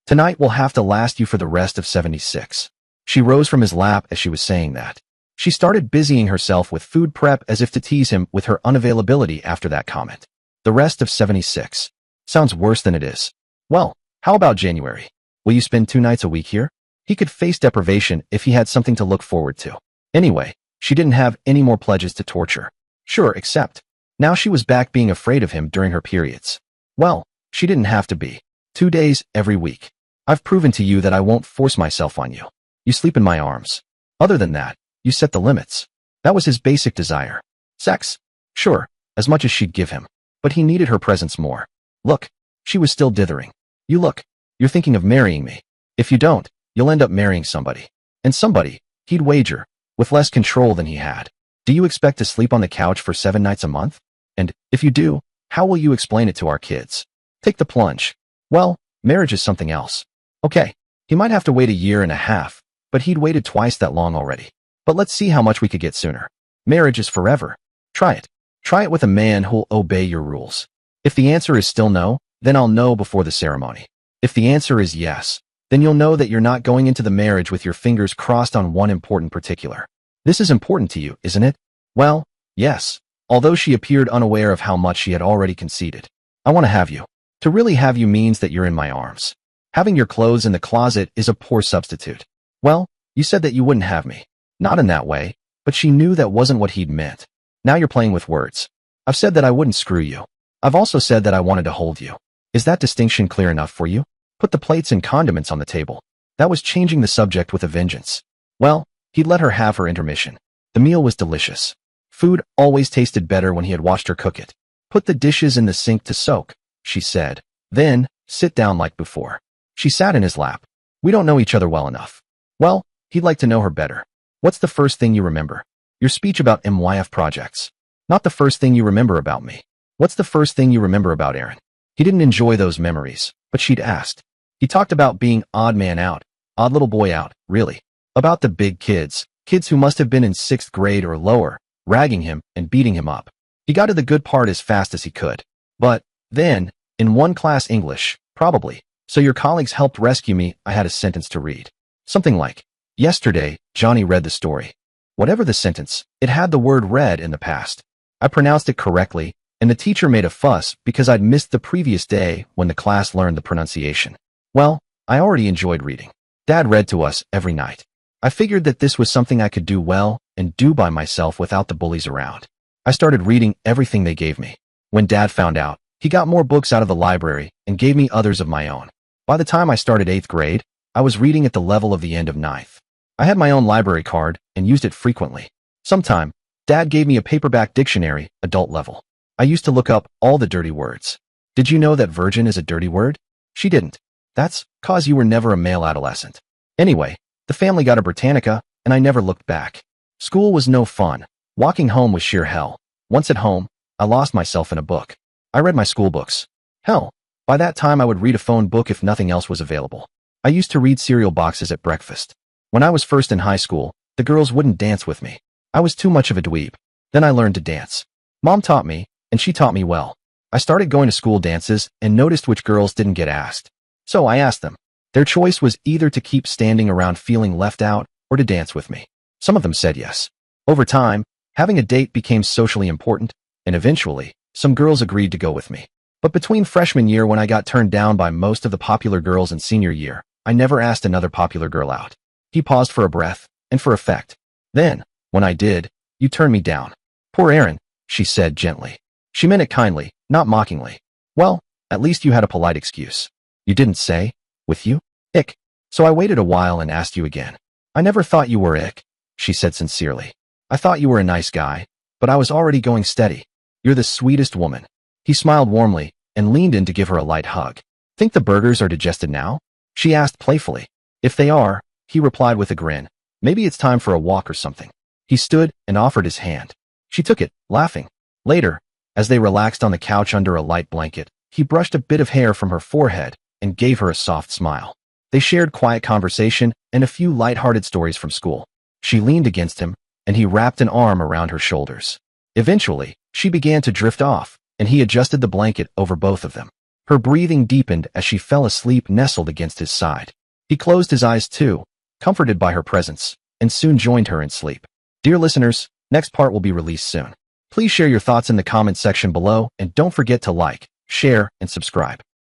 Tonight will have to last you for the rest of 76. She rose from his lap as she was saying that. She started busying herself with food prep as if to tease him with her unavailability after that comment. The rest of 76. Sounds worse than it is. Well, how about January? Will you spend 2 nights a week here? He could face deprivation if he had something to look forward to. Anyway, she didn't have any more pledges to torture. Sure, except now she was back being afraid of him during her periods. Well, she didn't have to be. 2 days every week. I've proven to you that I won't force myself on you. You sleep in my arms. Other than that, you set the limits. That was his basic desire. Sex? Sure, as much as she'd give him. But he needed her presence more. Look, she was still dithering. You're thinking of marrying me. If you don't, you'll end up marrying somebody. And somebody, he'd wager, with less control than he had. Do you expect to sleep on the couch for 7 nights a month? And, if you do, how will you explain it to our kids? Take the plunge. Well, marriage is something else. Okay, he might have to wait 1.5 years, but he'd waited twice that long already. But let's see how much we could get sooner. Marriage is forever. Try it. Try it with a man who'll obey your rules. If the answer is still no, then I'll know before the ceremony. If the answer is yes, then you'll know that you're not going into the marriage with your fingers crossed on one important particular. This is important to you, isn't it? Well, yes, although she appeared unaware of how much she had already conceded. I want to have you. To really have you means that you're in my arms. Having your clothes in the closet is a poor substitute. Well, you said that you wouldn't have me. Not in that way, but she knew that wasn't what he'd meant. Now you're playing with words. I've said that I wouldn't screw you. I've also said that I wanted to hold you. Is that distinction clear enough for you? Put the plates and condiments on the table. That was changing the subject with a vengeance. Well, he'd let her have her intermission. The meal was delicious. Food always tasted better when he had watched her cook it. Put the dishes in the sink to soak, she said. Then, sit down like before. She sat in his lap. We don't know each other well enough. Well, he'd like to know her better. What's the first thing you remember? Your speech about MYF projects. Not the first thing you remember about me. What's the first thing you remember about Aaron? He didn't enjoy those memories, but she'd asked. He talked about being odd man out, odd little boy out, really. About the big kids who must have been in 6th grade or lower, ragging him and beating him up. He got to the good part as fast as he could. But, then, in one class English, probably, so your colleagues helped rescue me, I had a sentence to read. Something like, yesterday, Johnny read the story. Whatever the sentence, it had the word read in the past. I pronounced it correctly, and the teacher made a fuss because I'd missed the previous day when the class learned the pronunciation. Well, I already enjoyed reading. Dad read to us every night. I figured that this was something I could do well and do by myself without the bullies around. I started reading everything they gave me. When Dad found out, he got more books out of the library and gave me others of my own. By the time I started 8th grade, I was reading at the level of the end of 9th. I had my own library card and used it frequently. Sometime, Dad gave me a paperback dictionary, adult level. I used to look up all the dirty words. Did you know that virgin is a dirty word? She didn't. That's 'cause you were never a male adolescent. Anyway, the family got a Britannica, and I never looked back. School was no fun. Walking home was sheer hell. Once at home, I lost myself in a book. I read my school books. Hell, by that time I would read a phone book if nothing else was available. I used to read cereal boxes at breakfast. When I was first in high school, the girls wouldn't dance with me. I was too much of a dweeb. Then I learned to dance. Mom taught me, and she taught me well. I started going to school dances and noticed which girls didn't get asked. So I asked them. Their choice was either to keep standing around feeling left out or to dance with me. Some of them said yes. Over time, having a date became socially important, and eventually, some girls agreed to go with me. But between freshman year when I got turned down by most of the popular girls and senior year, I never asked another popular girl out. He paused for a breath, and for effect. Then, when I did, you turned me down. Poor Aaron, she said gently. She meant it kindly, not mockingly. Well, at least you had a polite excuse. You didn't say, with you? Ick. So I waited a while and asked you again. I never thought you were ick, she said sincerely. I thought you were a nice guy, but I was already going steady. You're the sweetest woman. He smiled warmly and leaned in to give her a light hug. Think the burgers are digested now? She asked playfully. If they are, he replied with a grin. Maybe it's time for a walk or something. He stood and offered his hand. She took it, laughing. Later, as they relaxed on the couch under a light blanket, he brushed a bit of hair from her forehead and gave her a soft smile. They shared quiet conversation and a few light-hearted stories from school. She leaned against him, and he wrapped an arm around her shoulders. Eventually, she began to drift off, and he adjusted the blanket over both of them. Her breathing deepened as she fell asleep nestled against his side. He closed his eyes too, comforted by her presence, and soon joined her in sleep. Dear listeners, next part will be released soon. Please share your thoughts in the comment section below, and don't forget to like, share, and subscribe.